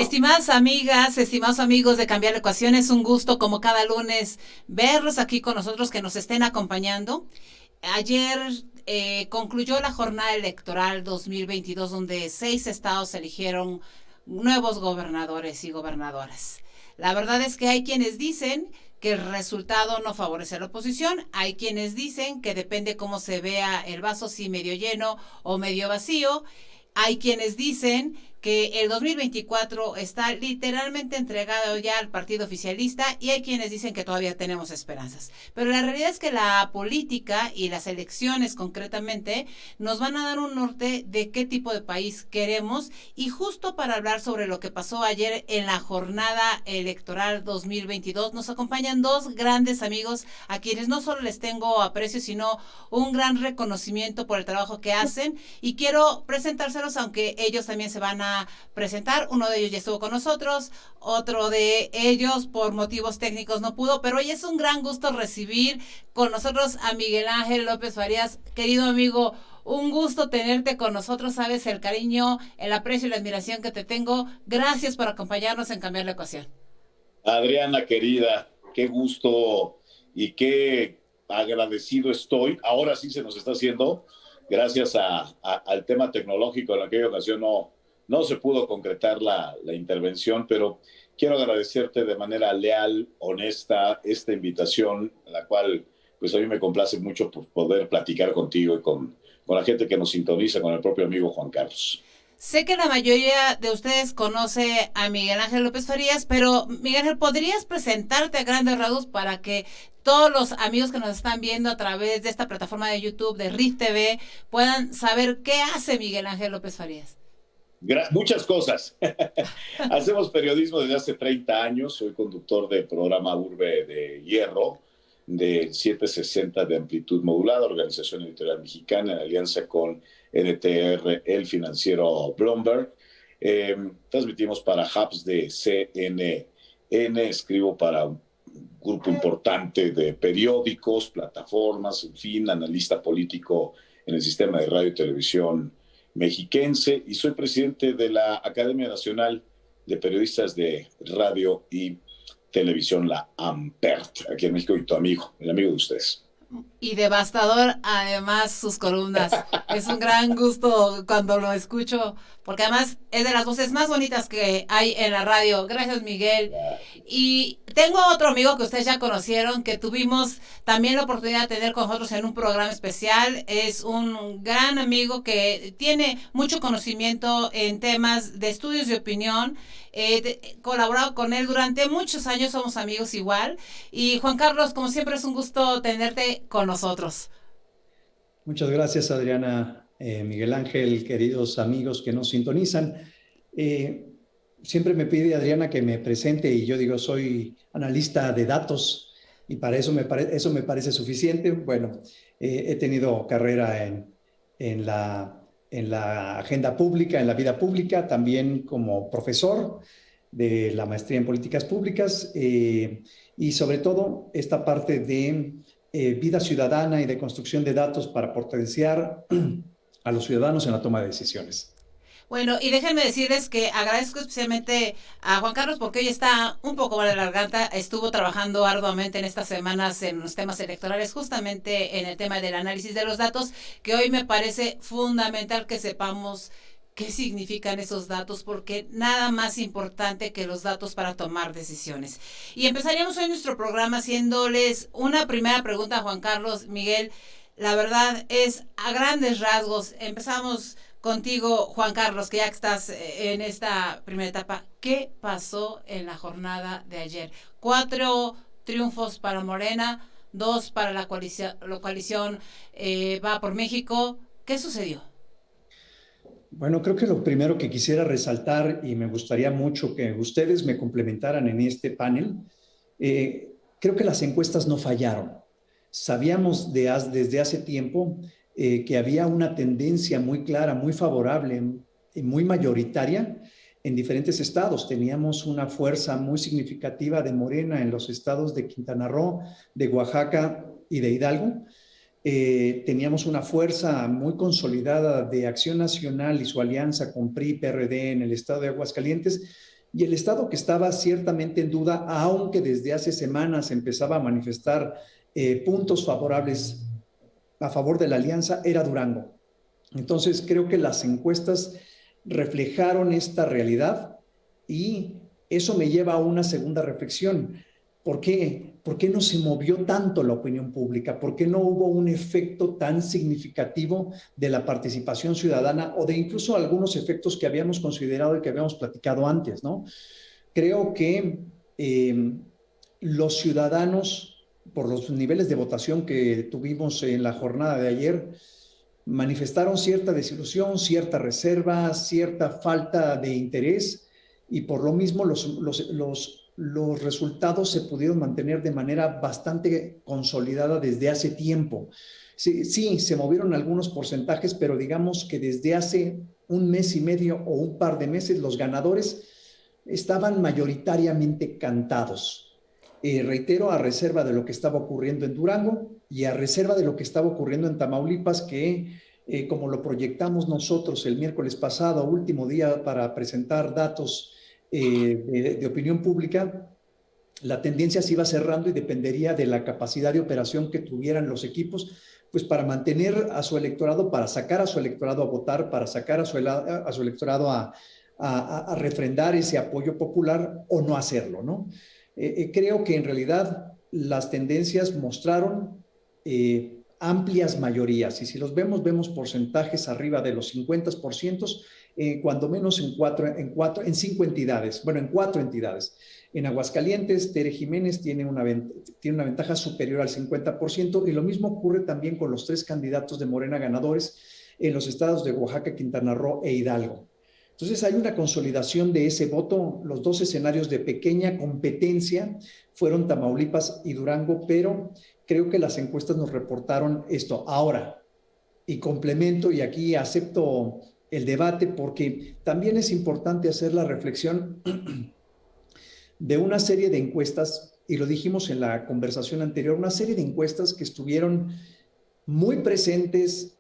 Estimadas amigas, estimados amigos de Cambiar la Ecuación, es un gusto como cada lunes verlos aquí con nosotros, que nos estén acompañando. Ayer concluyó la jornada electoral 2022, donde 6 estados eligieron nuevos gobernadores y gobernadoras. La verdad es que hay quienes dicen que el resultado no favorece a la oposición, hay quienes dicen que depende cómo se vea el vaso, si medio lleno o medio vacío. Hay quienes dicen que el 2024 está literalmente entregado ya al partido oficialista, y hay quienes dicen que todavía tenemos esperanzas. Pero la realidad es que la política y las elecciones concretamente nos van a dar un norte de qué tipo de país queremos, y justo para hablar sobre lo que pasó ayer en la jornada electoral 2022 nos acompañan dos grandes amigos a quienes no solo les tengo aprecio, sino un gran reconocimiento por el trabajo que hacen, y quiero presentárselos, aunque ellos también se van a presentar. Uno de ellos ya estuvo con nosotros, otro de ellos por motivos técnicos no pudo, pero hoy es un gran gusto recibir con nosotros a Miguel Ángel López Farías. Querido amigo, un gusto tenerte con nosotros, sabes el cariño, el aprecio y la admiración que te tengo. Gracias por acompañarnos en Cambiar la Ecuación. Adriana, querida, qué gusto y qué agradecido estoy. Ahora sí se nos está haciendo, gracias al tema tecnológico. En aquella ocasión no se pudo concretar la intervención, pero quiero agradecerte de manera leal, honesta, esta invitación, la cual pues a mí me complace mucho por poder platicar contigo y con la gente que nos sintoniza, con el propio amigo Juan Carlos. Sé que la mayoría de ustedes conoce a Miguel Ángel López Farías, pero Miguel Ángel, ¿podrías presentarte a grandes rasgos para que todos los amigos que nos están viendo a través de esta plataforma de YouTube de RIF TV puedan saber qué hace Miguel Ángel López Farías? Muchas cosas. Hacemos periodismo desde hace 30 años. Soy conductor del programa Urbe de Hierro, del 760 de amplitud modulada, organización editorial mexicana, en alianza con NTR, el financiero Bloomberg. Transmitimos para hubs de CNN, escribo para un grupo importante de periódicos, plataformas, en fin, analista político en el sistema de radio y televisión mexiquense, y soy presidente de la Academia Nacional de Periodistas de Radio y Televisión, la AMPERT, aquí en México, y tu amigo, el amigo de ustedes. Y devastador además sus columnas. Es un gran gusto cuando lo escucho, porque además es de las voces más bonitas que hay en la radio. Gracias, Miguel. Y tengo otro amigo que ustedes ya conocieron, que tuvimos también la oportunidad de tener con nosotros en un programa especial. Es un gran amigo que tiene mucho conocimiento en temas de estudios de opinión. He colaborado con él durante muchos años, somos amigos igual. Y Juan Carlos, como siempre, es un gusto tenerte con nosotros. Muchas gracias, Adriana, Miguel Ángel, queridos amigos que nos sintonizan. Eh, Siempre me pide Adriana que me presente y yo digo, soy analista de datos y para eso eso me parece suficiente. Bueno, he tenido carrera en la agenda pública, en la vida pública, también como profesor de la maestría en políticas públicas y sobre todo esta parte de vida ciudadana y de construcción de datos para potenciar a los ciudadanos en la toma de decisiones. Bueno, y déjenme decirles que agradezco especialmente a Juan Carlos, porque hoy está un poco mal de la garganta. Estuvo trabajando arduamente en estas semanas en los temas electorales, justamente en el tema del análisis de los datos, que hoy me parece fundamental que sepamos qué significan esos datos, porque nada más importante que los datos para tomar decisiones. Y empezaríamos hoy nuestro programa haciéndoles una primera pregunta a Juan Carlos. Miguel, la verdad es, a grandes rasgos, empezamos contigo, Juan Carlos, que ya estás en esta primera etapa. ¿Qué pasó en la jornada de ayer? 4 triunfos para Morena, 2 para la coalición Va por México. ¿Qué sucedió? Bueno, creo que lo primero que quisiera resaltar, y me gustaría mucho que ustedes me complementaran en este panel, creo que las encuestas no fallaron. Sabíamos desde hace tiempo que había una tendencia muy clara, muy favorable y muy mayoritaria en diferentes estados. Teníamos una fuerza muy significativa de Morena en los estados de Quintana Roo, de Oaxaca y de Hidalgo. Teníamos una fuerza muy consolidada de Acción Nacional y su alianza con PRI y PRD en el estado de Aguascalientes, Y el estado que estaba ciertamente en duda, aunque desde hace semanas empezaba a manifestar puntos favorables a favor de la alianza, era Durango. Entonces creo que las encuestas reflejaron esta realidad y eso me lleva a una segunda reflexión. ¿Por qué? ¿Por qué no se movió tanto la opinión pública? ¿Por qué no hubo un efecto tan significativo de la participación ciudadana o de incluso algunos efectos que habíamos considerado y que habíamos platicado antes, ¿no? Creo que los ciudadanos, por los niveles de votación que tuvimos en la jornada de ayer, manifestaron cierta desilusión, cierta reserva, cierta falta de interés y por lo mismo los resultados se pudieron mantener de manera bastante consolidada desde hace tiempo. Sí, se movieron algunos porcentajes, pero digamos que desde hace un mes y medio o un par de meses los ganadores estaban mayoritariamente cantados. Reitero, a reserva de lo que estaba ocurriendo en Durango y a reserva de lo que estaba ocurriendo en Tamaulipas, que como lo proyectamos nosotros el miércoles pasado, último día para presentar datos de opinión pública, la tendencia se iba cerrando y dependería de la capacidad de operación que tuvieran los equipos, pues para mantener a su electorado, para sacar a su electorado a votar, para sacar a su electorado a refrendar ese apoyo popular o no hacerlo, ¿no? Creo que en realidad las tendencias mostraron amplias mayorías y si los vemos porcentajes arriba de los 50%, cuando menos en 5 entidades, bueno, en 4 entidades. En Aguascalientes, Tere Jiménez tiene una ventaja superior al 50% y lo mismo ocurre también con los 3 candidatos de Morena ganadores en los estados de Oaxaca, Quintana Roo e Hidalgo. Entonces hay una consolidación de ese voto. Los 2 escenarios de pequeña competencia fueron Tamaulipas y Durango, pero creo que las encuestas nos reportaron esto. Ahora, y complemento, y aquí acepto el debate porque también es importante hacer la reflexión de una serie de encuestas, y lo dijimos en la conversación anterior, una serie de encuestas que estuvieron muy presentes,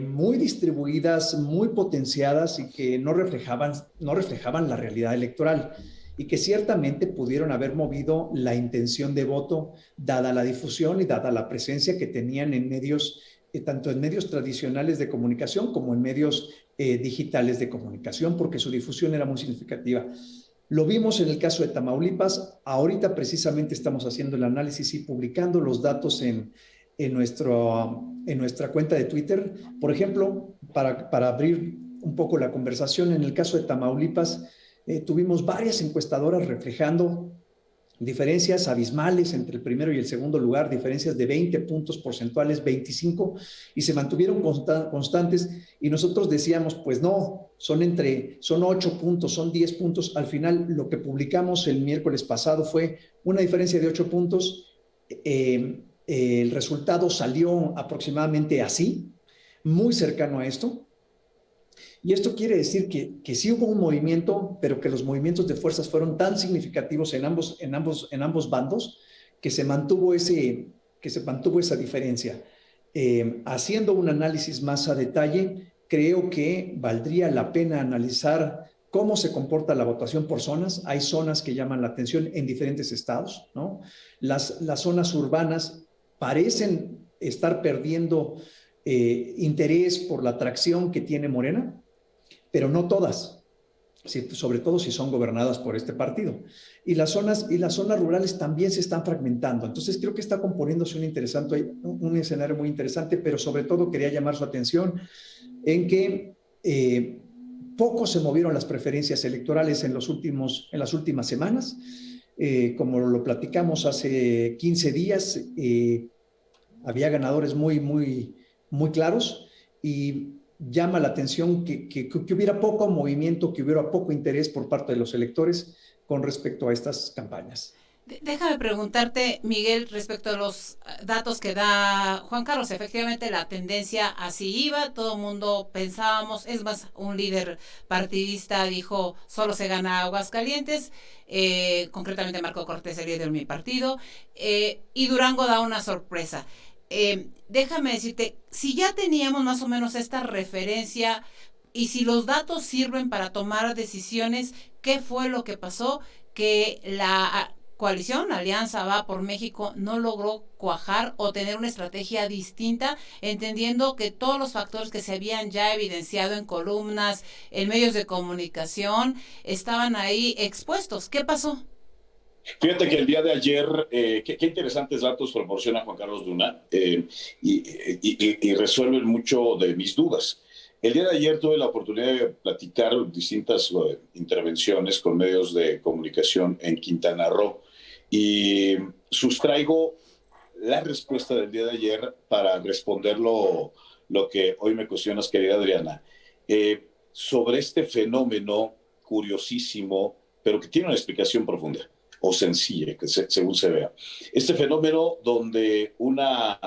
muy distribuidas, muy potenciadas y que no reflejaban la realidad electoral y que ciertamente pudieron haber movido la intención de voto dada la difusión y dada la presencia que tenían en medios, tanto en medios tradicionales de comunicación como en medios digitales de comunicación, porque su difusión era muy significativa. Lo vimos en el caso de Tamaulipas. Ahorita precisamente estamos haciendo el análisis y publicando los datos en nuestra cuenta de Twitter. Por ejemplo, para abrir un poco la conversación, en el caso de Tamaulipas, tuvimos varias encuestadoras reflejando diferencias abismales entre el primero y el segundo lugar, diferencias de 20 puntos porcentuales, 25, y se mantuvieron constantes, y nosotros decíamos, pues no, son 8 puntos, son 10 puntos. Al final, lo que publicamos el miércoles pasado fue una diferencia de 8 puntos. El resultado salió aproximadamente así, muy cercano a esto. Y esto quiere decir que sí hubo un movimiento, pero que los movimientos de fuerzas fueron tan significativos en ambos bandos que se mantuvo esa diferencia. Haciendo un análisis más a detalle, creo que valdría la pena analizar cómo se comporta la votación por zonas. Hay zonas que llaman la atención en diferentes estados, ¿no? Las zonas urbanas parecen estar perdiendo interés por la atracción que tiene Morena, pero no todas, sobre todo si son gobernadas por este partido. Y las zonas rurales también se están fragmentando. Entonces creo que está componiéndose un escenario muy interesante, pero sobre todo quería llamar su atención en que poco se movieron las preferencias electorales en las últimas semanas. Como lo platicamos hace 15 días, había ganadores muy, muy, muy claros y llama la atención que hubiera poco movimiento, que hubiera poco interés por parte de los electores con respecto a estas campañas. Déjame preguntarte, Miguel, respecto a los datos que da Juan Carlos. Efectivamente, la tendencia así iba, todo el mundo pensábamos, es más, un líder partidista dijo, solo se gana Aguascalientes, concretamente Marco Cortés, el líder de mi partido, y Durango da una sorpresa. Déjame decirte, si ya teníamos más o menos esta referencia, Y si los datos sirven para tomar decisiones, ¿qué fue lo que pasó? Que la coalición, Alianza Va por México, no logró cuajar o tener una estrategia distinta, entendiendo que todos los factores que se habían ya evidenciado en columnas, en medios de comunicación, estaban ahí expuestos. ¿Qué pasó? Fíjate que el día de ayer, qué interesantes datos proporciona Juan Carlos Luna, y resuelven mucho de mis dudas. El día de ayer tuve la oportunidad de platicar distintas intervenciones con medios de comunicación en Quintana Roo y sustraigo la respuesta del día de ayer para responder lo que hoy me cuestionas, querida Adriana, sobre este fenómeno curiosísimo, pero que tiene una explicación profunda o sencilla, que según se vea. Este fenómeno donde una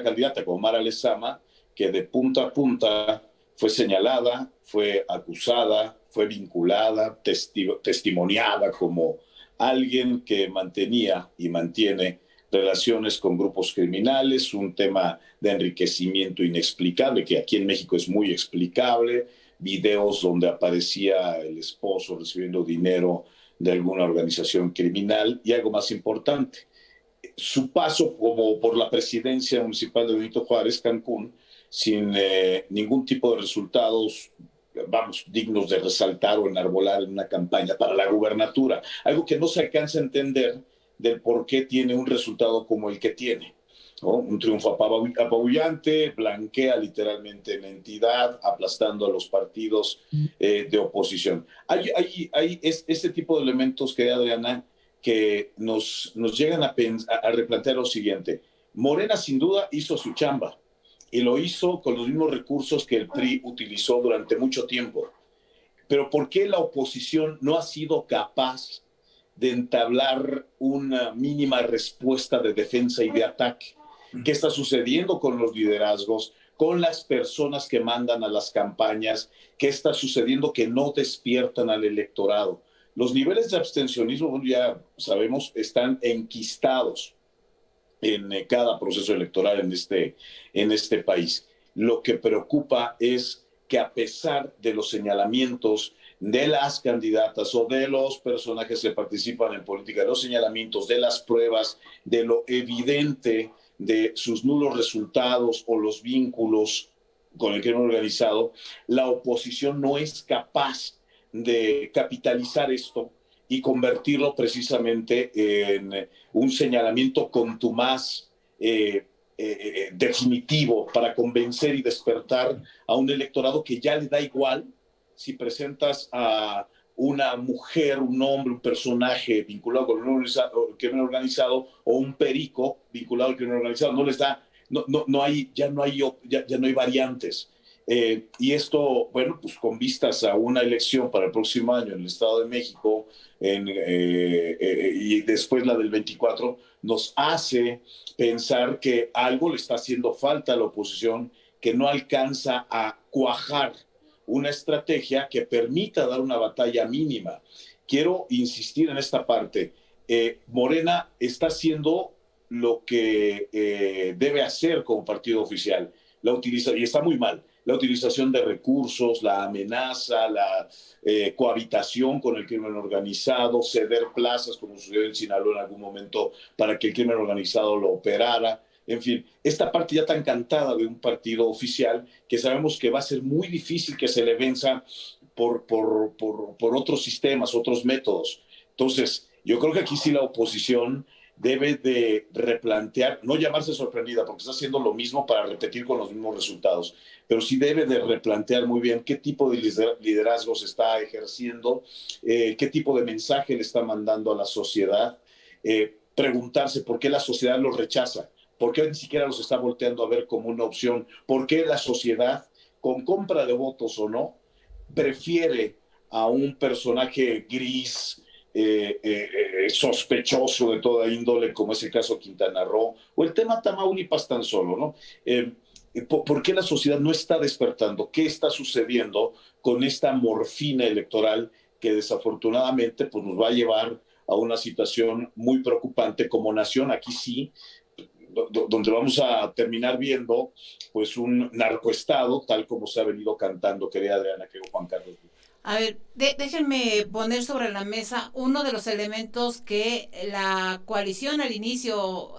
candidata como Mara Lezama, que de punta a punta fue señalada, fue acusada, fue vinculada, testimoniada como alguien que mantenía y mantiene relaciones con grupos criminales, un tema de enriquecimiento inexplicable, que aquí en México es muy explicable, videos donde aparecía el esposo recibiendo dinero de alguna organización criminal y algo más importante, su paso como por la presidencia municipal de Benito Juárez, Cancún, sin ningún tipo de resultados, vamos, dignos de resaltar o enarbolar en una campaña para la gubernatura, algo que no se alcanza a entender del por qué tiene un resultado como el que tiene, ¿no? Un triunfo apabullante, blanquea literalmente la entidad, aplastando a los partidos de oposición. Hay este tipo de elementos que, Adriana, que nos llegan a replantear lo siguiente. Morena sin duda hizo su chamba y lo hizo con los mismos recursos que el PRI utilizó durante mucho tiempo. Pero ¿por qué la oposición no ha sido capaz de entablar una mínima respuesta de defensa y de ataque? ¿Qué está sucediendo con los liderazgos, con las personas que mandan a las campañas? ¿Qué está sucediendo que no despiertan al electorado? Los niveles de abstencionismo, ya sabemos, están enquistados en cada proceso electoral en este país. Lo que preocupa es que a pesar de los señalamientos de las candidatas o de los personajes que participan en política, de los señalamientos, de las pruebas, de lo evidente de sus nulos resultados o los vínculos con el crimen organizado, la oposición no es capaz de capitalizar esto y convertirlo precisamente en un señalamiento contumaz, definitivo, para convencer y despertar a un electorado que ya le da igual si presentas a una mujer, un hombre, un personaje vinculado con el crimen organizado o un perico vinculado al crimen organizado. No les da, ya no hay variantes. Y esto, bueno, pues con vistas a una elección para el próximo año en el Estado de México y después la del 24, nos hace pensar que algo le está haciendo falta a la oposición, que no alcanza a cuajar una estrategia que permita dar una batalla mínima. Quiero insistir en esta parte. Morena está haciendo lo que debe hacer como partido oficial. La utiliza, y está muy mal, la utilización de recursos, la amenaza, la cohabitación con el crimen organizado, ceder plazas, como sucedió en Sinaloa en algún momento, para que el crimen organizado lo operara. En fin, esta parte ya tan cantada de un partido oficial que sabemos que va a ser muy difícil que se le venza por otros sistemas, otros métodos. Entonces, yo creo que aquí sí la oposición debe de replantear, no llamarse sorprendida, porque está haciendo lo mismo para repetir con los mismos resultados, pero sí debe de replantear muy bien qué tipo de liderazgo se está ejerciendo, qué tipo de mensaje le está mandando a la sociedad, preguntarse por qué la sociedad los rechaza, por qué ni siquiera los está volteando a ver como una opción, por qué la sociedad, con compra de votos o no, prefiere a un personaje gris, sospechoso de toda índole, como es el caso Quintana Roo, o el tema Tamaulipas tan solo, ¿no? ¿Por qué la sociedad no está despertando? ¿Qué está sucediendo con esta morfina electoral que desafortunadamente pues, nos va a llevar a una situación muy preocupante como nación? Aquí sí, donde vamos a terminar viendo pues un narcoestado tal como se ha venido cantando, querida Adriana, que Juan Carlos. A ver, déjenme poner sobre la mesa uno de los elementos que la coalición al inicio,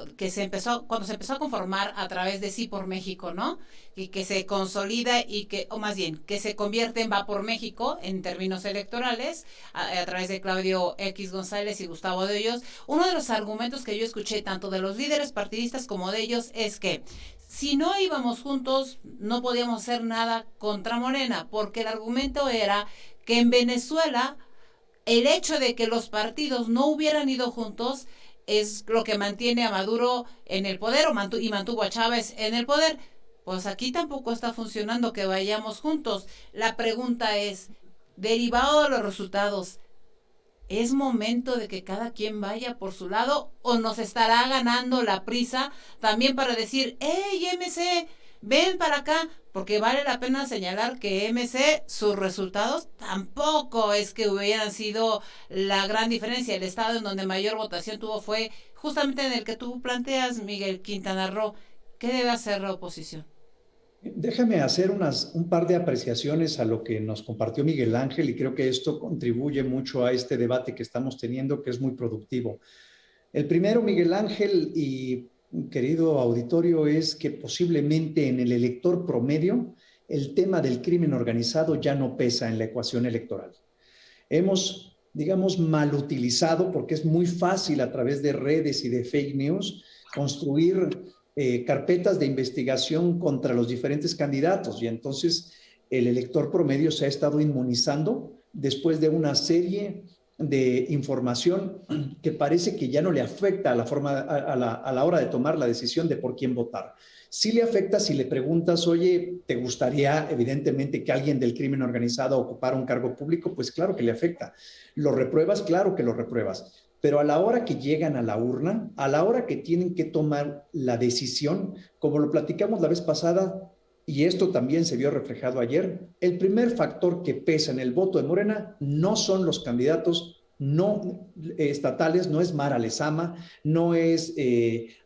cuando se empezó a conformar a través de Sí por México, ¿no? Y que se consolida o más bien, que se convierte en Va por México en términos electorales, a través de Claudio X González y Gustavo de Hoyos. Uno de los argumentos que yo escuché tanto de los líderes partidistas como de ellos es que si no íbamos juntos, no podíamos hacer nada contra Morena, porque el argumento era que en Venezuela el hecho de que los partidos no hubieran ido juntos es lo que mantiene a Maduro en el poder y mantuvo a Chávez en el poder. Pues aquí tampoco está funcionando que vayamos juntos. La pregunta es, derivado de los resultados, ¿es momento de que cada quien vaya por su lado o nos estará ganando la prisa también para decir, hey MC, ven para acá? Porque vale la pena señalar que MC, sus resultados tampoco es que hubieran sido la gran diferencia. El estado en donde mayor votación tuvo fue justamente en el que tú planteas, Miguel, Quintana Roo. ¿Qué debe hacer la oposición? Déjame hacer un par de apreciaciones a lo que nos compartió Miguel Ángel y creo que esto contribuye mucho a este debate que estamos teniendo, que es muy productivo. El primero, Miguel Ángel y querido auditorio, es que posiblemente en el elector promedio el tema del crimen organizado ya no pesa en la ecuación electoral. Hemos, digamos, mal utilizado, porque es muy fácil a través de redes y de fake news construir carpetas de investigación contra los diferentes candidatos y entonces el elector promedio se ha estado inmunizando después de una serie de información que parece que ya no le afecta a la hora de tomar la decisión de por quién votar. Sí le afecta si le preguntas, oye, ¿te gustaría evidentemente que alguien del crimen organizado ocupara un cargo público? Pues claro que le afecta. ¿Lo repruebas? Claro que lo repruebas. Pero a la hora que llegan a la urna, a la hora que tienen que tomar la decisión, como lo platicamos la vez pasada, y esto también se vio reflejado ayer, el primer factor que pesa en el voto de Morena no son los candidatos no estatales, no es Mara Lezama, no es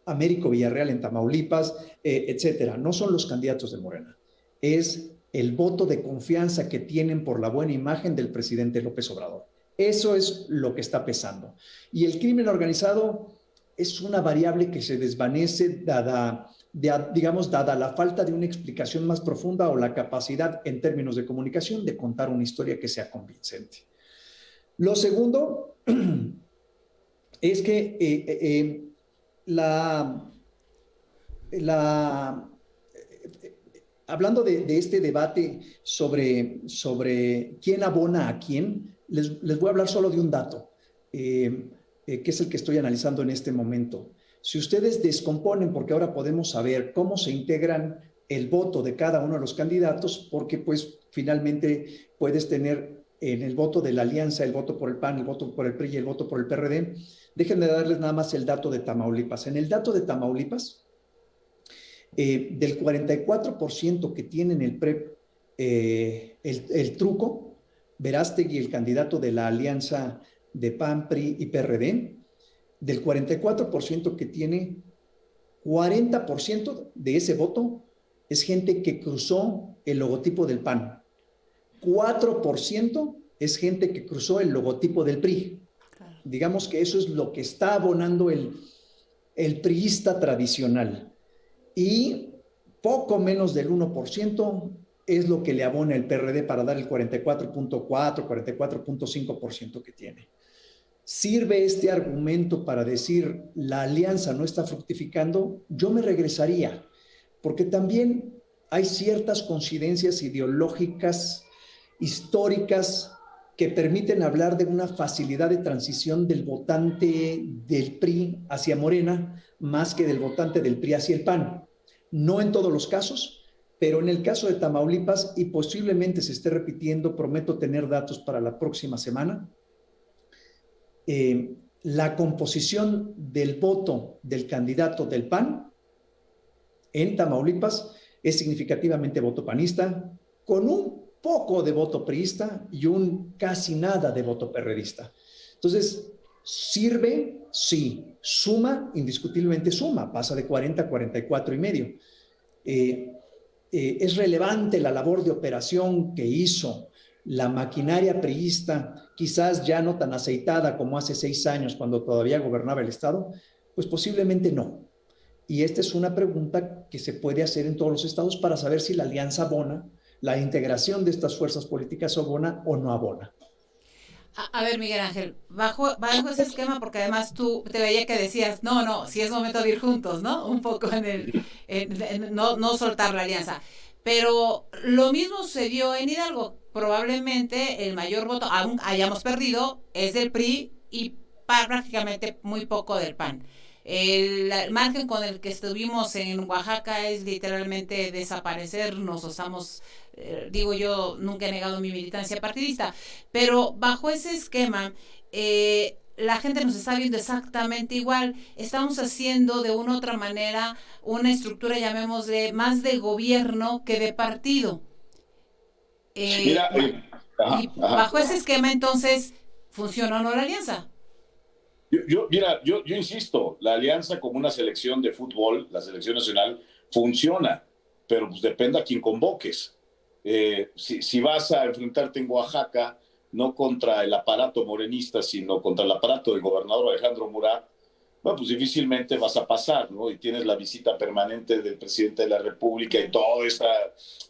Américo Villarreal en Tamaulipas, etcétera. No son los candidatos de Morena. Es el voto de confianza que tienen por la buena imagen del presidente López Obrador. Eso es lo que está pesando. Y el crimen organizado es una variable que se desvanece dada la falta de una explicación más profunda o la capacidad en términos de comunicación de contar una historia que sea convincente. Lo segundo es que hablando de este debate sobre quién abona a quién, les voy a hablar solo de un dato, que es el que estoy analizando en este momento. Si ustedes descomponen, porque ahora podemos saber cómo se integran el voto de cada uno de los candidatos, porque pues finalmente puedes tener en el voto de la alianza, el voto por el PAN, el voto por el PRI y el voto por el PRD. Déjenme darles nada más el dato de Tamaulipas. En el dato de Tamaulipas, del 44% que tienen el truco, Verástegui, el candidato de la alianza de PAN, PRI y PRD, del 44% que tiene, 40% de ese voto es gente que cruzó el logotipo del PAN. 4% es gente que cruzó el logotipo del PRI. Claro. Digamos que eso es lo que está abonando el priista tradicional. Y poco menos del 1% es lo que le abona el PRD para dar el 44.4, 44.5% que tiene. ¿Sirve este argumento para decir la alianza no está fructificando? Yo me regresaría, porque también hay ciertas coincidencias ideológicas, históricas, que permiten hablar de una facilidad de transición del votante del PRI hacia Morena, más que del votante del PRI hacia el PAN. No en todos los casos, pero en el caso de Tamaulipas, y posiblemente se esté repitiendo, prometo tener datos para la próxima semana, la composición del voto del candidato del PAN en Tamaulipas es significativamente voto panista, con un poco de voto priista y un casi nada de voto perredista. Entonces, ¿Sirve? Sí. ¿Suma? Indiscutiblemente suma, pasa de 40 a 44,5. ¿Es relevante la labor de operación que hizo la maquinaria priista, quizás ya no tan aceitada como hace 6 años cuando todavía gobernaba el Estado? Pues posiblemente no. Y esta es una pregunta que se puede hacer en todos los estados para saber si la alianza abona, la integración de estas fuerzas políticas abona o no abona. A ver, Miguel Ángel, bajo ese esquema, porque además tú te veía que decías, no, no, si es momento de ir juntos, ¿no? Un poco en no, no soltar la alianza. Pero lo mismo sucedió en Hidalgo. Probablemente el mayor voto, aún hayamos perdido, es del PRI y prácticamente muy poco del PAN. El margen con el que estuvimos en Oaxaca es literalmente desaparecernos, o estamos, digo yo, nunca he negado mi militancia partidista, pero bajo ese esquema, la gente nos está viendo exactamente igual. Estamos haciendo de una u otra manera una estructura, llamémosle, más de gobierno que de partido. Mira, Eh, ajá, y ajá. bajo ese esquema, entonces, ¿funciona o no la alianza? Mira, yo insisto, la alianza como una selección de fútbol, la selección nacional, funciona, pero pues depende a quién convoques. Si vas a enfrentarte en Oaxaca, no contra el aparato morenista, sino contra el aparato del gobernador Alejandro Murat, bueno, pues difícilmente vas a pasar, ¿no? Y tienes la visita permanente del presidente de la República y toda esa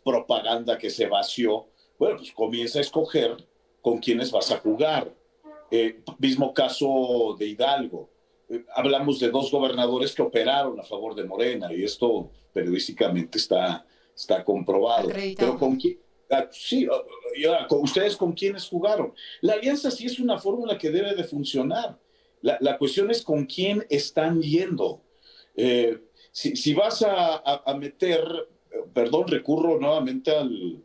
propaganda que se vació. Bueno, pues comienza a escoger con quiénes vas a jugar. Mismo caso de Hidalgo. Hablamos de dos gobernadores que operaron a favor de Morena y esto periodísticamente está comprobado. Pero Acreditado. con quién, sí, y ahora, con ustedes con quiénes jugaron. La alianza sí es una fórmula que debe de funcionar. La cuestión es con quién están yendo. Si vas a meter, perdón, recurro nuevamente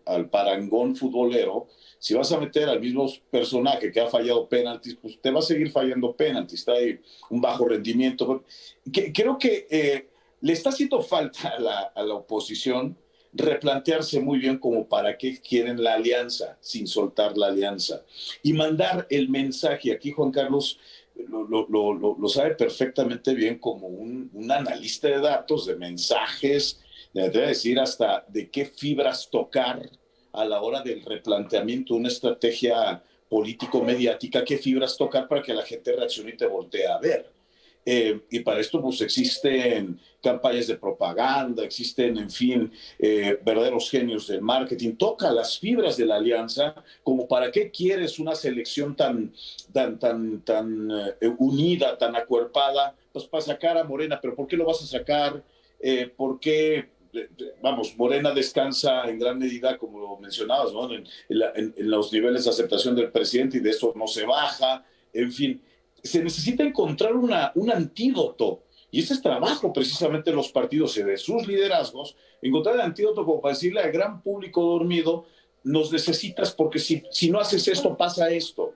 al parangón futbolero, si vas a meter al mismo personaje que ha fallado penaltis, pues te va a seguir fallando penaltis, está ahí un bajo rendimiento. Creo que le está haciendo falta a la oposición replantearse muy bien como para qué quieren la alianza sin soltar la alianza y mandar el mensaje. Aquí Juan Carlos lo sabe perfectamente bien como un analista de datos, de mensajes, de decir hasta de qué fibras tocar a la hora del replanteamiento de una estrategia político-mediática, qué fibras tocar para que la gente reaccione y te voltee a ver. Y para esto pues existen campañas de propaganda, existen, en fin, verdaderos genios del marketing. Toca las fibras de la alianza, como para qué quieres una selección tan unida, tan acuerpada, pues para sacar a Morena. Pero ¿por qué lo vas a sacar? ¿Por qué? Vamos, Morena descansa en gran medida, como lo mencionabas, ¿no? En los niveles de aceptación del presidente y de eso no se baja, en fin, se necesita encontrar un antídoto y ese es trabajo precisamente de los partidos y de sus liderazgos, encontrar el antídoto como para decirle al gran público dormido, nos necesitas porque si no haces esto pasa esto,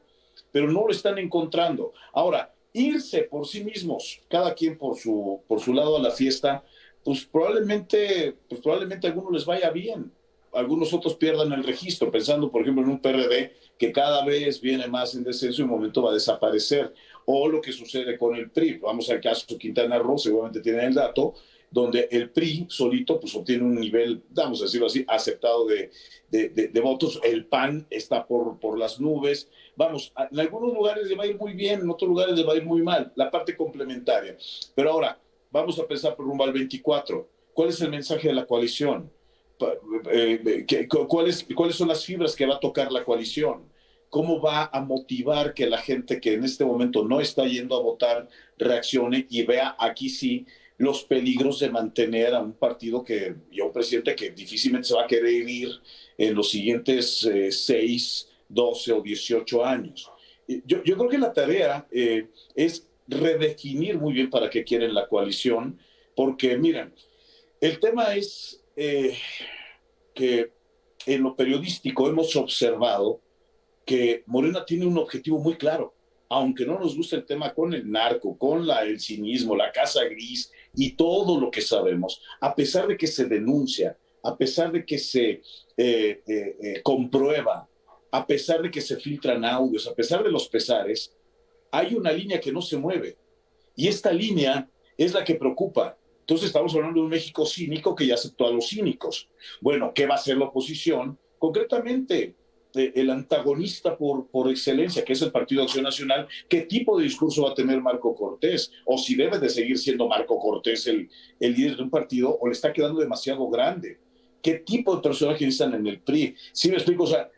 pero no lo están encontrando. Ahora, irse por sí mismos, cada quien por su lado a la fiesta, pues probablemente a algunos les vaya bien, algunos otros pierdan el registro, pensando por ejemplo en un PRD que cada vez viene más en descenso y un momento va a desaparecer, o lo que sucede con el PRI, vamos al caso de Quintana Roo, seguramente tienen el dato, donde el PRI solito pues obtiene un nivel, vamos a decirlo así, aceptado de votos, el PAN está por las nubes, vamos, en algunos lugares le va a ir muy bien, en otros lugares le va a ir muy mal, la parte complementaria, pero ahora, vamos a pensar por rumbo al 24. ¿Cuál es el mensaje de la coalición? ¿Cuáles son las fibras que va a tocar la coalición? ¿Cómo va a motivar que la gente que en este momento no está yendo a votar reaccione y vea aquí sí los peligros de mantener a un partido y a un presidente que difícilmente se va a querer ir en los siguientes 6, 12 o 18 años? Yo creo que la tarea es redefinir muy bien para qué quieren la coalición, porque miren, el tema es que en lo periodístico hemos observado que Morena tiene un objetivo muy claro, aunque no nos guste el tema con el narco, con el cinismo, la casa gris y todo lo que sabemos, a pesar de que se denuncia, a pesar de que se comprueba, a pesar de que se filtran audios, a pesar de los pesares, hay una línea que no se mueve. Y esta línea es la que preocupa. Entonces estamos hablando de un México cínico que ya aceptó a los cínicos. Bueno, ¿qué va a hacer la oposición? Concretamente, el antagonista por excelencia, que es el Partido de Acción Nacional, ¿qué tipo de discurso va a tener Marco Cortés? O si debe de seguir siendo Marco Cortés el líder de un partido, o le está quedando demasiado grande. ¿Qué tipo de personajes están en el PRI? Sí me explico, o sea,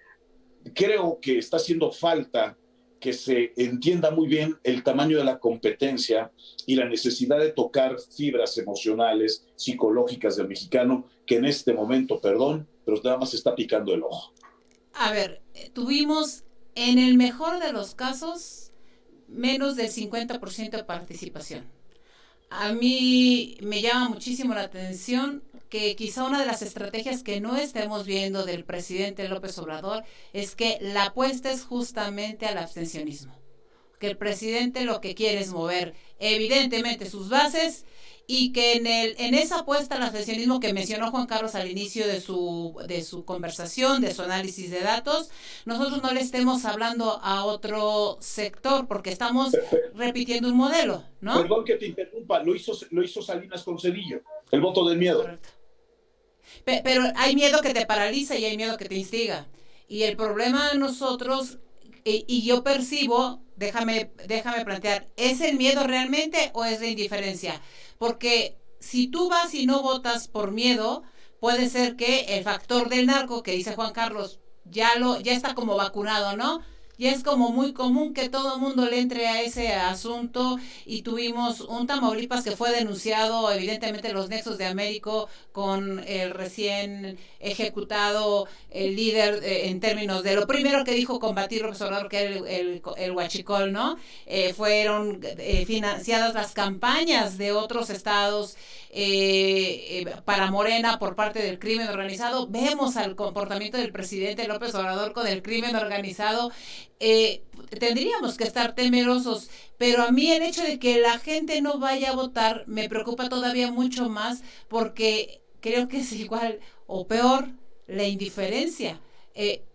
creo que está haciendo falta que se entienda muy bien el tamaño de la competencia y la necesidad de tocar fibras emocionales, psicológicas del mexicano, que en este momento, perdón, pero nada más está picando el ojo. A ver, tuvimos en el mejor de los casos menos del 50% de participación. A mí me llama muchísimo la atención que quizá una de las estrategias que no estemos viendo del presidente López Obrador es que la apuesta es justamente al abstencionismo. Que el presidente lo que quiere es mover evidentemente sus bases y que en esa apuesta al abstencionismo que mencionó Juan Carlos al inicio de su conversación, de su análisis de datos, nosotros no le estemos hablando a otro sector porque estamos repitiendo un modelo, ¿no? Perdón que te interrumpa, lo hizo Salinas con Cedillo, el voto del miedo. Correcto. Pero hay miedo que te paraliza y hay miedo que te instiga. Y el problema de nosotros, y yo percibo, déjame plantear, ¿es el miedo realmente o es la indiferencia? Porque si tú vas y no votas por miedo, puede ser que el factor del narco, que dice Juan Carlos, ya está como vacunado, ¿no? Ya es como muy común que todo el mundo le entre a ese asunto y tuvimos un Tamaulipas que fue denunciado, evidentemente los nexos de Américo con el recién ejecutado el líder en términos de lo primero que dijo combatir López Obrador, que era el huachicol, ¿no? Fueron financiadas las campañas de otros estados para Morena por parte del crimen organizado. Vemos al comportamiento del presidente López Obrador con el crimen organizado. Tendríamos que estar temerosos, pero a mí el hecho de que la gente no vaya a votar me preocupa todavía mucho más porque creo que es igual o peor la indiferencia.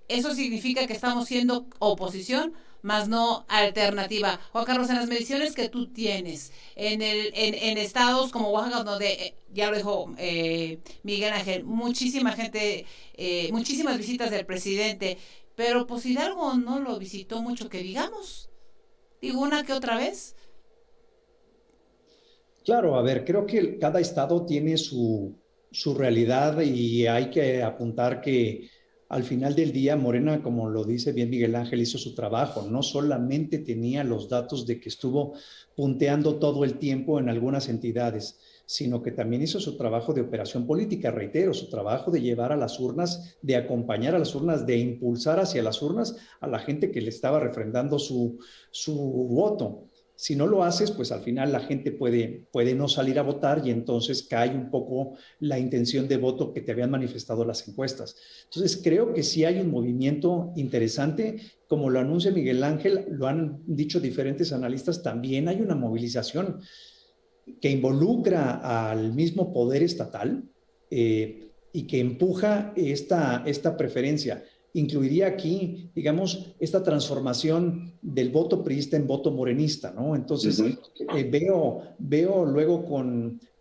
Eso significa que estamos siendo oposición más no alternativa. Juan Carlos, en las mediciones que tú tienes, en estados como Oaxaca, donde ya lo dijo Miguel Ángel, muchísima gente, muchísimas visitas del presidente, pero pues Hidalgo no lo visitó mucho que digamos. Digo, una que otra vez. Claro, a ver, creo que cada estado tiene su realidad y hay que apuntar que al final del día Morena, como lo dice bien Miguel Ángel, hizo su trabajo. No solamente tenía los datos de que estuvo punteando todo el tiempo en algunas entidades, sino que también hizo su trabajo de operación política, reitero, su trabajo de llevar a las urnas, de acompañar a las urnas, de impulsar hacia las urnas a la gente que le estaba refrendando su voto. Si no lo haces, pues al final la gente puede no salir a votar y entonces cae un poco la intención de voto que te habían manifestado las encuestas. Entonces creo que sí hay un movimiento interesante, como lo anuncia Miguel Ángel, lo han dicho diferentes analistas, también hay una movilización que involucra al mismo poder estatal y que empuja esta preferencia. Incluiría aquí, digamos, esta transformación del voto priista en voto morenista, ¿no? Entonces, veo luego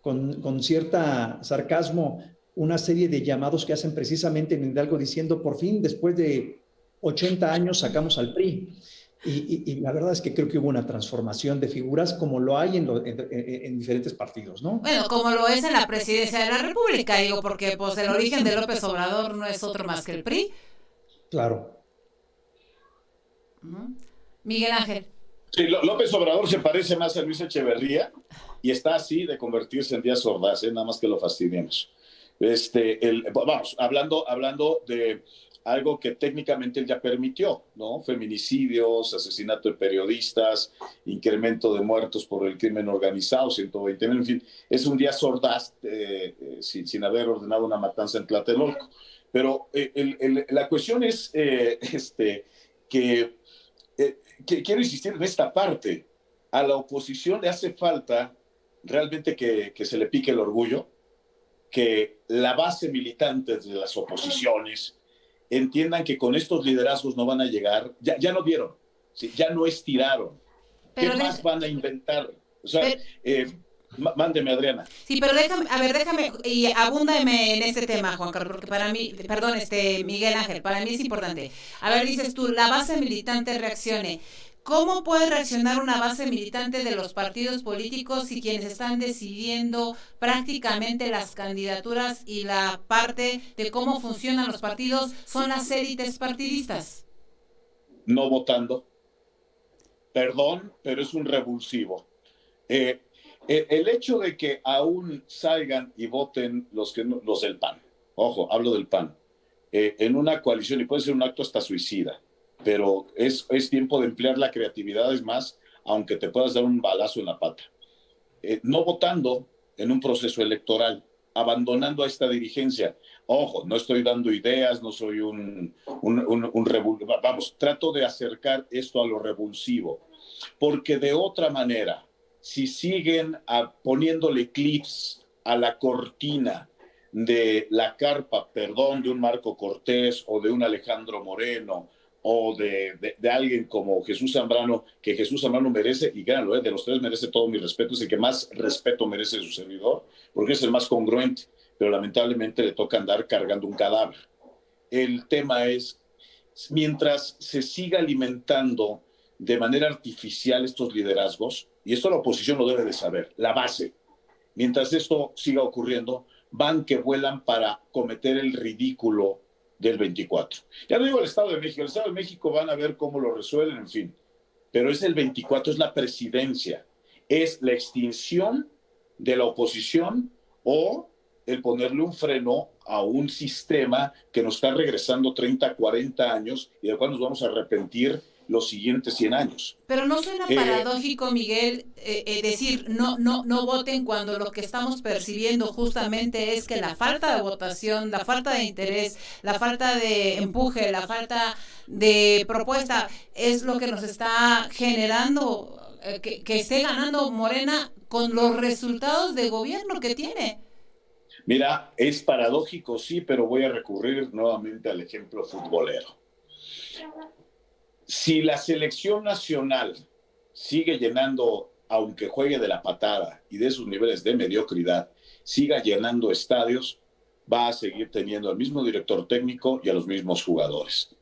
con cierta sarcasmo una serie de llamados que hacen precisamente en Hidalgo diciendo, por fin, después de 80 años sacamos al PRI. Y la verdad es que creo que hubo una transformación de figuras como lo hay en diferentes partidos, ¿no? Bueno, como lo es en la presidencia de la República, digo, porque pues el origen de López Obrador no es otro más que el PRI. Claro. Miguel Ángel. Sí, López Obrador se parece más a Luis Echeverría y está así de convertirse en Díaz Ordaz, nada más que lo fastidiemos. Vamos, hablando de algo que técnicamente él ya permitió, ¿no? Feminicidios, asesinato de periodistas, incremento de muertos por el crimen organizado, 120,000, en fin, es un Díaz Ordaz sin haber ordenado una matanza en Tlatelolco. Pero la cuestión es que quiero insistir en esta parte. A la oposición le hace falta realmente que se le pique el orgullo, que la base militante de las oposiciones entiendan que con estos liderazgos no van a llegar, ya no dieron, ¿sí? Ya no estiraron. ¿Qué Pero más van a inventar? O sea, pero, mándeme, Adriana. sí, pero déjame, a ver, déjame, y abúndame en este tema, Juan Carlos, porque para mí, perdón, Miguel Ángel, para mí es importante. A ver, dices tú, la base militante reaccione. ¿Cómo puede reaccionar una base militante de los partidos políticos si quienes están decidiendo prácticamente las candidaturas y la parte de cómo funcionan los partidos son las élites partidistas? No votando. Perdón, pero es un revulsivo. Eh, el hecho de que aún salgan y voten los del PAN, ojo, hablo del PAN, en una coalición, y puede ser un acto hasta suicida, pero es tiempo de emplear la creatividad, es más, aunque te puedas dar un balazo en la pata. No votando en un proceso electoral, abandonando a esta dirigencia. Ojo, no estoy dando ideas, no soy vamos, trato de acercar esto a lo revulsivo, porque de otra manera, si siguen poniéndole clips a la cortina de la carpa, perdón, de un Marco Cortés o de un Alejandro Moreno o de alguien como Jesús Zambrano, que Jesús Zambrano merece, y créanlo, de los tres merece todo mi respeto, es el que más respeto merece su servidor, porque es el más congruente, pero lamentablemente le toca andar cargando un cadáver. El tema es, mientras se siga alimentando de manera artificial estos liderazgos, y esto la oposición lo debe de saber, la base, mientras esto siga ocurriendo, van que vuelan para cometer el ridículo del 24. Ya no digo el Estado de México, el Estado de México van a ver cómo lo resuelven, en fin, pero es el 24, es la presidencia, es la extinción de la oposición o el ponerle un freno a un sistema que nos está regresando 30, 40 años y del cual nos vamos a arrepentir los siguientes 100 años. Pero no suena paradójico, Miguel, decir no voten cuando lo que estamos percibiendo justamente es que la falta de votación, la falta de interés, la falta de empuje, la falta de propuesta es lo que nos está generando que esté ganando Morena con los resultados de gobierno que tiene. Mira, es paradójico, sí, pero voy a recurrir nuevamente al ejemplo futbolero. Si la selección nacional sigue llenando, aunque juegue de la patada y de sus niveles de mediocridad, siga llenando estadios, va a seguir teniendo al mismo director técnico y a los mismos jugadores.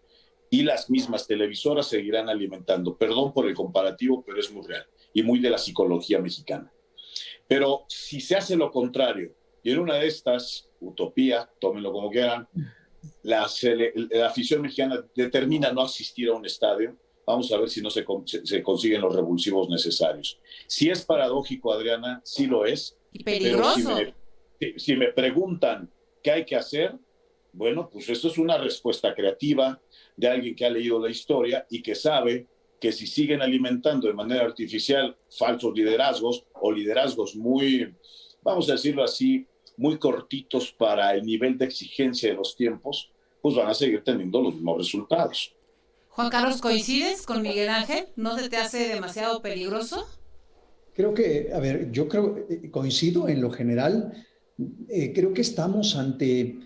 Y las mismas televisoras seguirán alimentando. Perdón por el comparativo, pero es muy real y muy de la psicología mexicana. Pero si se hace lo contrario, y en una de estas, utopía, tómenlo como quieran, la afición mexicana determina no asistir a un estadio, vamos a ver si no se consiguen los revulsivos necesarios. Si es paradójico, Adriana, sí lo es. Y peligroso. Pero si me preguntan qué hay que hacer, bueno, pues esto es una respuesta creativa de alguien que ha leído la historia y que sabe que si siguen alimentando de manera artificial falsos liderazgos o liderazgos muy, vamos a decirlo así, muy cortitos para el nivel de exigencia de los tiempos, pues van a seguir teniendo los mismos resultados. Juan Carlos, ¿coincides con Miguel Ángel? ¿No se te hace demasiado peligroso? Creo que, a ver, yo creo, coincido en lo general, creo que estamos ante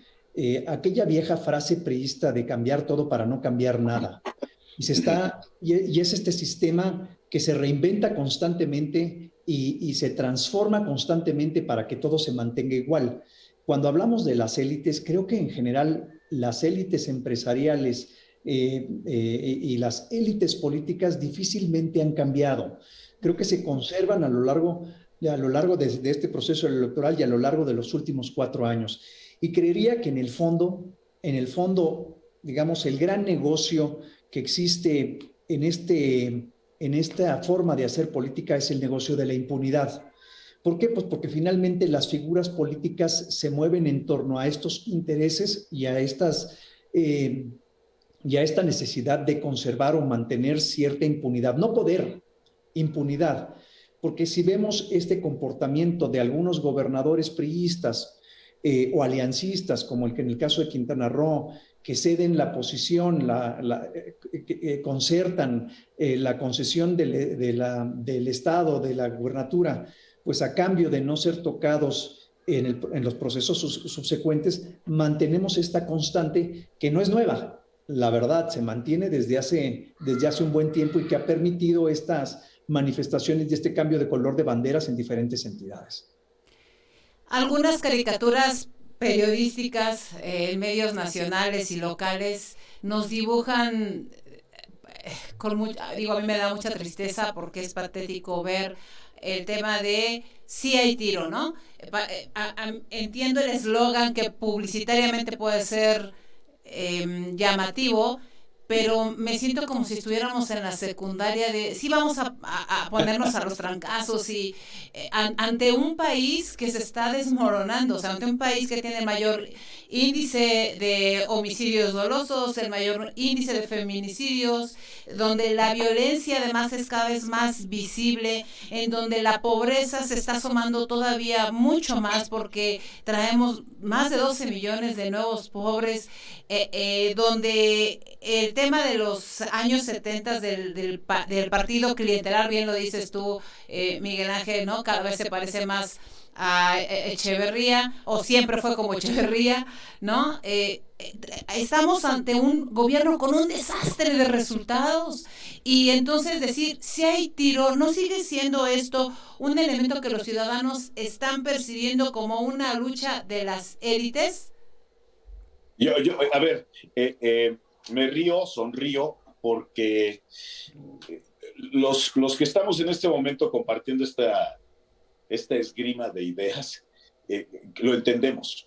aquella vieja frase priista de cambiar todo para no cambiar nada. Y es este sistema que se reinventa constantemente y se transforma constantemente para que todo se mantenga igual. Cuando hablamos de las élites, creo que en general las élites empresariales y las élites políticas difícilmente han cambiado. Creo que se conservan a lo largo de este proceso electoral y a lo largo de los últimos 4 años. Y creería que en el fondo, digamos, el gran negocio que existe en esta forma de hacer política es el negocio de la impunidad. ¿Por qué? Pues porque finalmente las figuras políticas se mueven en torno a estos intereses y a esta necesidad de conservar o mantener cierta impunidad. No poder, impunidad. Porque si vemos este comportamiento de algunos gobernadores priistas o aliancistas, como en el caso de Quintana Roo, que ceden la posición, concertan la concesión del Estado, de la gubernatura, pues a cambio de no ser tocados en los procesos subsecuentes, mantenemos esta constante que no es nueva. La verdad, se mantiene desde hace un buen tiempo y que ha permitido estas manifestaciones de este cambio de color de banderas en diferentes entidades. Algunas caricaturas periodísticas en medios nacionales y locales nos dibujan a mí me da mucha tristeza porque es patético ver el tema de sí hay tiro, ¿no? Entiendo el eslogan que publicitariamente puede ser llamativo, pero me siento como si estuviéramos en la secundaria de sí vamos a ponernos a los trancazos y ante un país que se está desmoronando, o sea, ante un país que tiene el mayor índice de homicidios dolosos, el mayor índice de feminicidios, donde la violencia además es cada vez más visible, en donde la pobreza se está asomando todavía mucho más porque traemos más de 12 millones de nuevos pobres, donde el tema de los años 70 del partido clientelar, bien lo dices tú, Miguel Ángel, ¿no? Cada vez se parece más a Echeverría, o siempre fue como Echeverría, ¿no? Estamos ante un gobierno con un desastre de resultados y entonces decir, si hay tiro, ¿no sigue siendo esto un elemento que los ciudadanos están percibiendo como una lucha de las élites? A ver, me sonrío, porque los que estamos en este momento compartiendo esta esgrima de ideas, lo entendemos.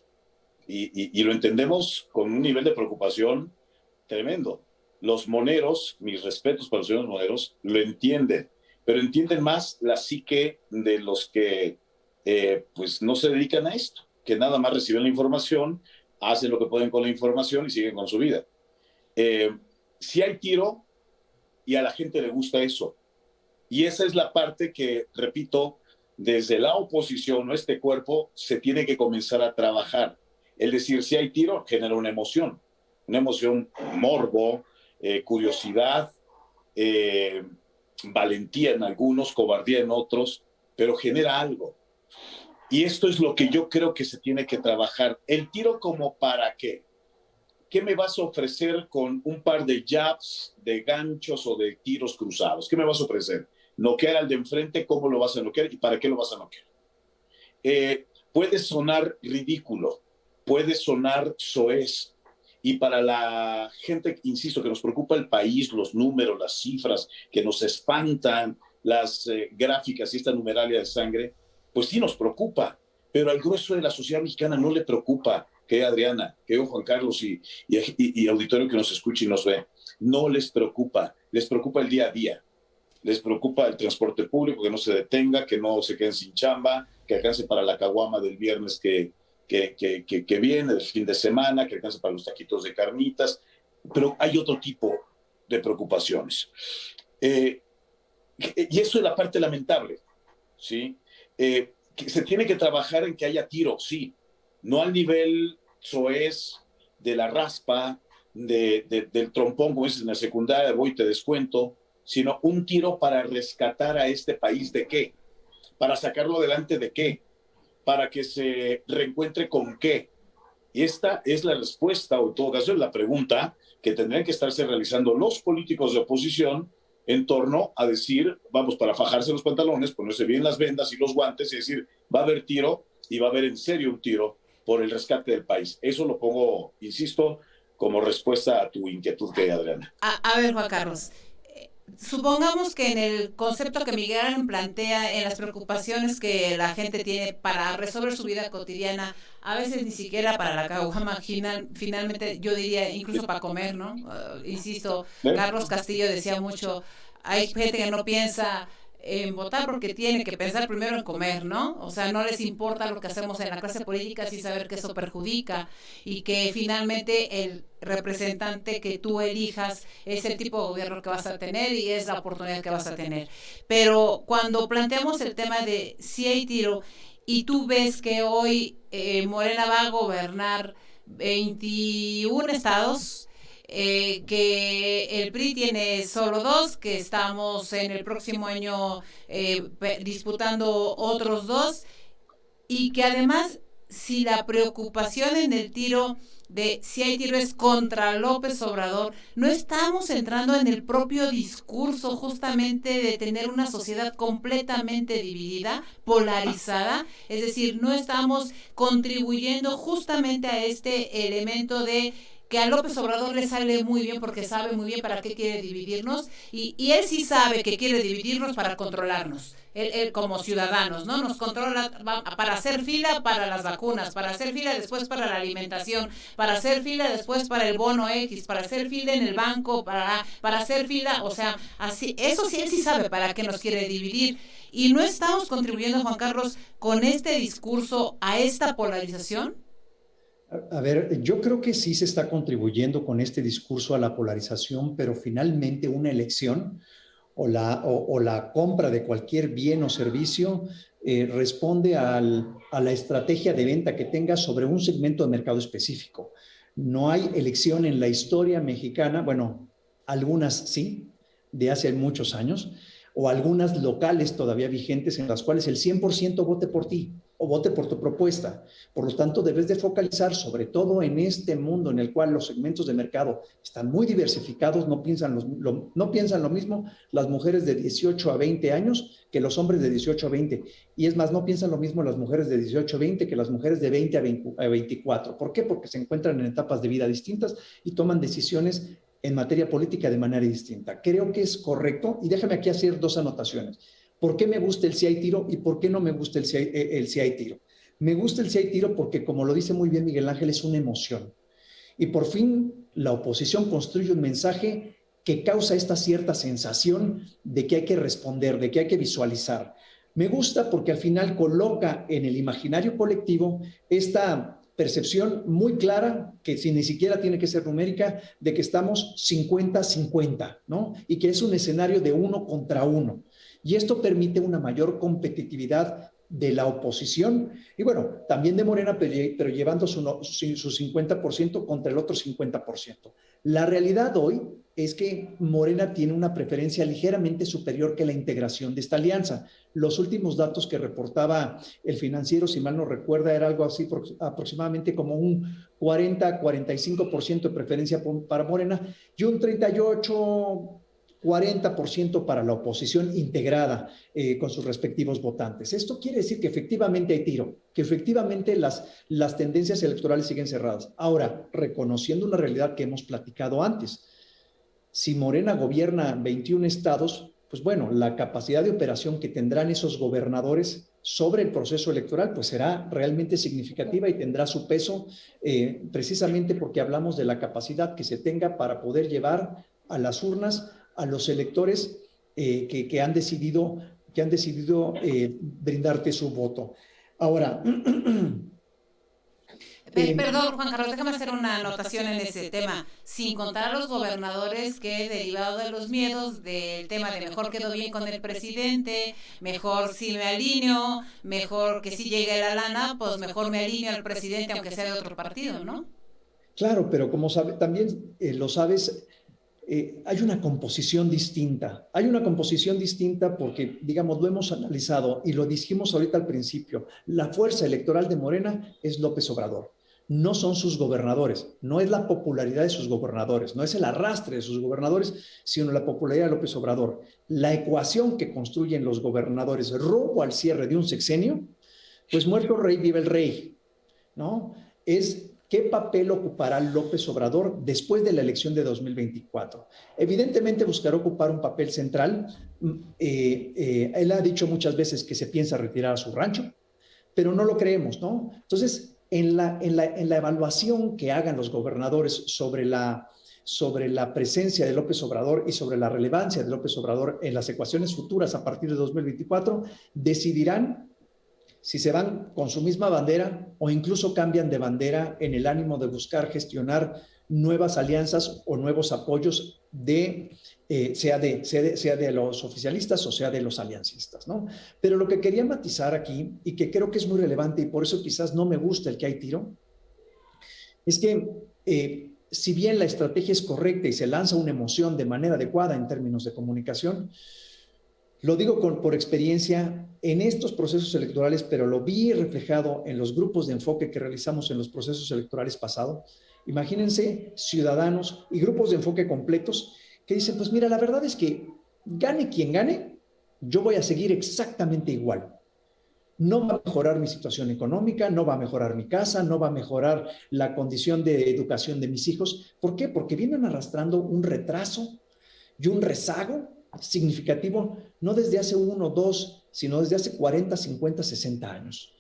Y lo entendemos con un nivel de preocupación tremendo. Los moneros, mis respetos para los señores moneros, lo entienden, pero entienden más la psique de los que pues no se dedican a esto, que nada más reciben la información, hacen lo que pueden con la información y siguen con su vida. Si hay tiro y a la gente le gusta eso. Y esa es la parte que, repito, desde la oposición o este cuerpo se tiene que comenzar a trabajar. Es decir, si hay tiro, genera una emoción morbo, curiosidad, valentía en algunos, cobardía en otros, pero genera algo. Y esto es lo que yo creo que se tiene que trabajar. El tiro, ¿como para qué? ¿Qué me vas a ofrecer con un par de jabs, de ganchos o de tiros cruzados? ¿Qué me vas a ofrecer? Noquear al de enfrente, ¿cómo lo vas a noquear y para qué lo vas a noquear? Puede sonar ridículo, puede sonar soez, y para la gente, insisto, que nos preocupa el país, los números, las cifras, que nos espantan las gráficas y esta numeralia de sangre, pues sí nos preocupa, pero al grueso de la sociedad mexicana no le preocupa, que Adriana, que Juan Carlos y auditorio que nos escucha y nos ve, no les preocupa el día a día. Les preocupa el transporte público, que no se detenga, que no se queden sin chamba, que alcance para la caguama del viernes que viene, del fin de semana, que alcance para los taquitos de carnitas. Pero hay otro tipo de preocupaciones. Y eso es la parte lamentable, ¿sí? Que se tiene que trabajar en que haya tiro, sí. No al nivel soez de la raspa, del trompón, como dices en la secundaria, voy y te descuento, sino un tiro para rescatar a este país. ¿De qué? ¿Para sacarlo adelante de qué? ¿Para que se reencuentre con qué? Y esta es la respuesta, o en todo caso es la pregunta que tendrían que estarse realizando los políticos de oposición en torno a decir, vamos, para fajarse los pantalones, ponerse bien las vendas y los guantes y decir, va a haber tiro y va a haber en serio un tiro por el rescate del país. Eso lo pongo, insisto, como respuesta a tu inquietud, que Adriana. A ver, Juan Carlos, supongamos que en el concepto que Miguel plantea, en las preocupaciones que la gente tiene para resolver su vida cotidiana, a veces ni siquiera para la caguama, finalmente yo diría incluso para comer, ¿no? Insisto, Carlos Castillo decía mucho, hay gente que no piensa en votar porque tiene que pensar primero en comer, ¿no? O sea, no les importa lo que hacemos en la clase política sin saber que eso perjudica y que finalmente el representante que tú elijas es el tipo de gobierno que vas a tener y es la oportunidad que vas a tener. Pero cuando planteamos el tema de si hay tiro y tú ves que hoy Morena va a gobernar 21 estados, que el PRI tiene solo 2, que estamos en el próximo año disputando otros 2, y que además si la preocupación en el tiro de si hay tiro es contra López Obrador, no estamos entrando en el propio discurso justamente de tener una sociedad completamente dividida, polarizada, es decir, no estamos contribuyendo justamente a este elemento de que a López Obrador le sale muy bien porque sabe muy bien para qué quiere dividirnos y él sí sabe que quiere dividirnos para controlarnos. Él como ciudadanos, ¿no? Nos controla para hacer fila para las vacunas, para hacer fila después para la alimentación, para hacer fila después para el bono X, para hacer fila en el banco, para hacer fila, o sea, así, eso sí, él sí sabe para qué nos quiere dividir. Y no estamos contribuyendo, Juan Carlos, con este discurso a esta polarización. A ver, yo creo que sí se está contribuyendo con este discurso a la polarización, pero finalmente una elección o la compra de cualquier bien o servicio responde a la estrategia de venta que tenga sobre un segmento de mercado específico. No hay elección en la historia mexicana, bueno, algunas sí, de hace muchos años, o algunas locales todavía vigentes en las cuales el 100% vote por ti o vote por tu propuesta. Por lo tanto, debes de focalizar sobre todo en este mundo en el cual los segmentos de mercado están muy diversificados, no piensan lo mismo las mujeres de 18 a 20 años que los hombres de 18 a 20. Y es más, no piensan lo mismo las mujeres de 18 a 20 que las mujeres de 20 a 24. ¿Por qué? Porque se encuentran en etapas de vida distintas y toman decisiones en materia política de manera distinta. Creo que es correcto, y déjame aquí hacer dos anotaciones. ¿Por qué me gusta el sí hay tiro y por qué no me gusta el sí hay tiro? Me gusta el sí hay tiro porque, como lo dice muy bien Miguel Ángel, es una emoción. Y por fin la oposición construye un mensaje que causa esta cierta sensación de que hay que responder, de que hay que visualizar. Me gusta porque al final coloca en el imaginario colectivo esta percepción muy clara, que si ni siquiera tiene que ser numérica, de que estamos 50-50, ¿no? Y que es un escenario de 1 contra 1. Y esto permite una mayor competitividad de la oposición y bueno, también de Morena, pero llevando su 50% contra el otro 50%. La realidad hoy es que Morena tiene una preferencia ligeramente superior que la integración de esta alianza. Los últimos datos que reportaba el Financiero, si mal no recuerda, era algo así aproximadamente como un 40-45% de preferencia para Morena y un 38-40% para la oposición integrada con sus respectivos votantes. Esto quiere decir que efectivamente hay tiro, que efectivamente las tendencias electorales siguen cerradas. Ahora, reconociendo una realidad que hemos platicado antes, si Morena gobierna 21 estados, pues bueno, la capacidad de operación que tendrán esos gobernadores sobre el proceso electoral pues será realmente significativa y tendrá su peso precisamente porque hablamos de la capacidad que se tenga para poder llevar a las urnas a los electores que han decidido brindarte su voto. Ahora, Perdón, Juan Carlos, déjame hacer una anotación en ese tema. Sin contar a los gobernadores que, derivado de los miedos del tema de mejor quedo bien con el presidente, mejor si me alineo, mejor que si llegue la lana, pues mejor me alineo al presidente aunque sea de otro partido, ¿no? Claro, pero como también lo sabes, hay una composición distinta. Hay una composición distinta porque, digamos, lo hemos analizado y lo dijimos ahorita al principio. La fuerza electoral de Morena es López Obrador. No son sus gobernadores, no es la popularidad de sus gobernadores, no es el arrastre de sus gobernadores, sino la popularidad de López Obrador. La ecuación que construyen los gobernadores rumbo al cierre de un sexenio, pues muerto rey vive el rey, ¿no? Es ¿qué papel ocupará López Obrador después de la elección de 2024? Evidentemente buscará ocupar un papel central. Él ha dicho muchas veces que se piensa retirar a su rancho, pero no lo creemos, ¿no? Entonces, en la evaluación que hagan los gobernadores sobre la presencia de López Obrador y sobre la relevancia de López Obrador en las ecuaciones futuras a partir de 2024, decidirán si se van con su misma bandera o incluso cambian de bandera en el ánimo de buscar gestionar nuevas alianzas o nuevos apoyos sea de los oficialistas o sea de los aliancistas, ¿no? Pero lo que quería matizar aquí, y que creo que es muy relevante y por eso quizás no me gusta el que hay tiro, es que si bien la estrategia es correcta y se lanza una emoción de manera adecuada en términos de comunicación, Lo digo por experiencia en estos procesos electorales, pero lo vi reflejado en los grupos de enfoque que realizamos en los procesos electorales pasados. Imagínense ciudadanos y grupos de enfoque completos que dicen, pues mira, la verdad es que gane quien gane, yo voy a seguir exactamente igual. No va a mejorar mi situación económica, no va a mejorar mi casa, no va a mejorar la condición de educación de mis hijos. ¿Por qué? Porque vienen arrastrando un retraso y un rezago significativo, no desde hace 1 o 2, sino desde hace 40, 50, 60 años.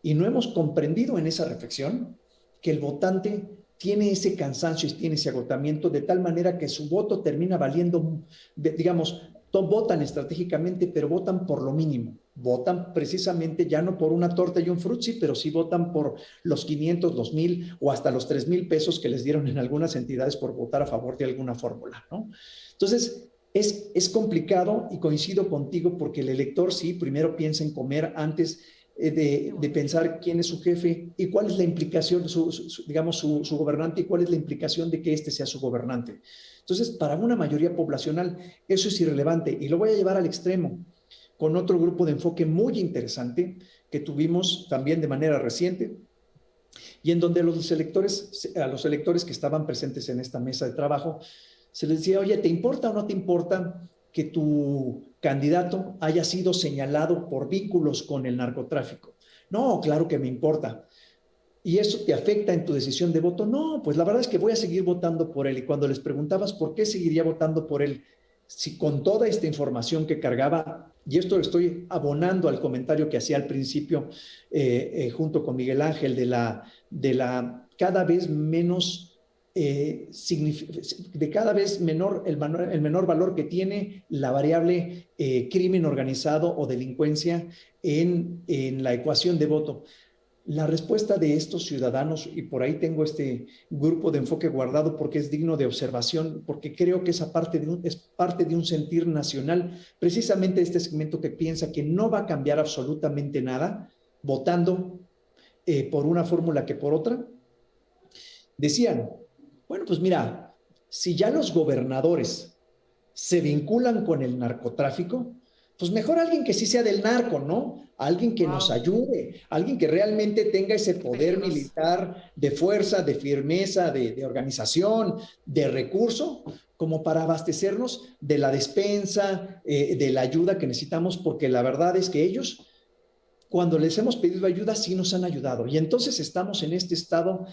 Y no hemos comprendido en esa reflexión que el votante tiene ese cansancio y tiene ese agotamiento de tal manera que su voto termina valiendo, digamos, votan estratégicamente, pero votan por lo mínimo. Votan precisamente ya no por una torta y un frutzi, pero sí votan por los 500, los 1,000 o hasta los 3,000 pesos que les dieron en algunas entidades por votar a favor de alguna fórmula, ¿no? Entonces, es complicado y coincido contigo porque el elector sí, primero piensa en comer antes de pensar quién es su jefe y cuál es la implicación, su gobernante y cuál es la implicación de que este sea su gobernante. Entonces, para una mayoría poblacional eso es irrelevante y lo voy a llevar al extremo con otro grupo de enfoque muy interesante que tuvimos también de manera reciente y en donde a los electores que estaban presentes en esta mesa de trabajo se les decía, oye, ¿te importa o no te importa que tu candidato haya sido señalado por vínculos con el narcotráfico? No, claro que me importa. ¿Y eso te afecta en tu decisión de voto? No, pues la verdad es que voy a seguir votando por él. Y cuando les preguntabas por qué seguiría votando por él, si con toda esta información que cargaba, y esto lo estoy abonando al comentario que hacía al principio junto con Miguel Ángel de la cada vez menos, de cada vez menor el menor valor que tiene la variable crimen organizado o delincuencia en la ecuación de voto. La respuesta de estos ciudadanos, y por ahí tengo este grupo de enfoque guardado porque es digno de observación, porque creo que es parte de un sentir nacional, precisamente este segmento que piensa que no va a cambiar absolutamente nada votando por una fórmula que por otra. Decían, bueno, pues mira, si ya los gobernadores se vinculan con el narcotráfico, pues mejor alguien que sí sea del narco, ¿no? Alguien que nos ayude, alguien que realmente tenga ese poder militar de fuerza, de firmeza, de organización, de recurso, como para abastecernos de la despensa, de la ayuda que necesitamos, porque la verdad es que ellos, cuando les hemos pedido ayuda, sí nos han ayudado. Y entonces estamos en este estado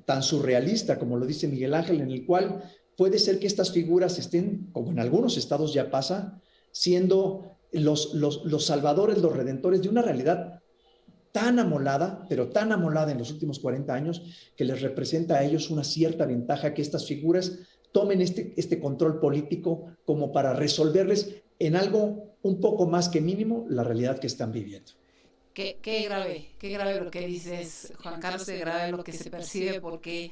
tan surrealista, como lo dice Miguel Ángel, en el cual puede ser que estas figuras estén, como en algunos estados ya pasa, siendo los salvadores, los redentores de una realidad tan amolada, pero tan amolada en los últimos 40 años, que les representa a ellos una cierta ventaja que estas figuras tomen este control político como para resolverles en algo un poco más que mínimo la realidad que están viviendo. Qué grave lo que dices, Juan Carlos, qué grave lo que se percibe, porque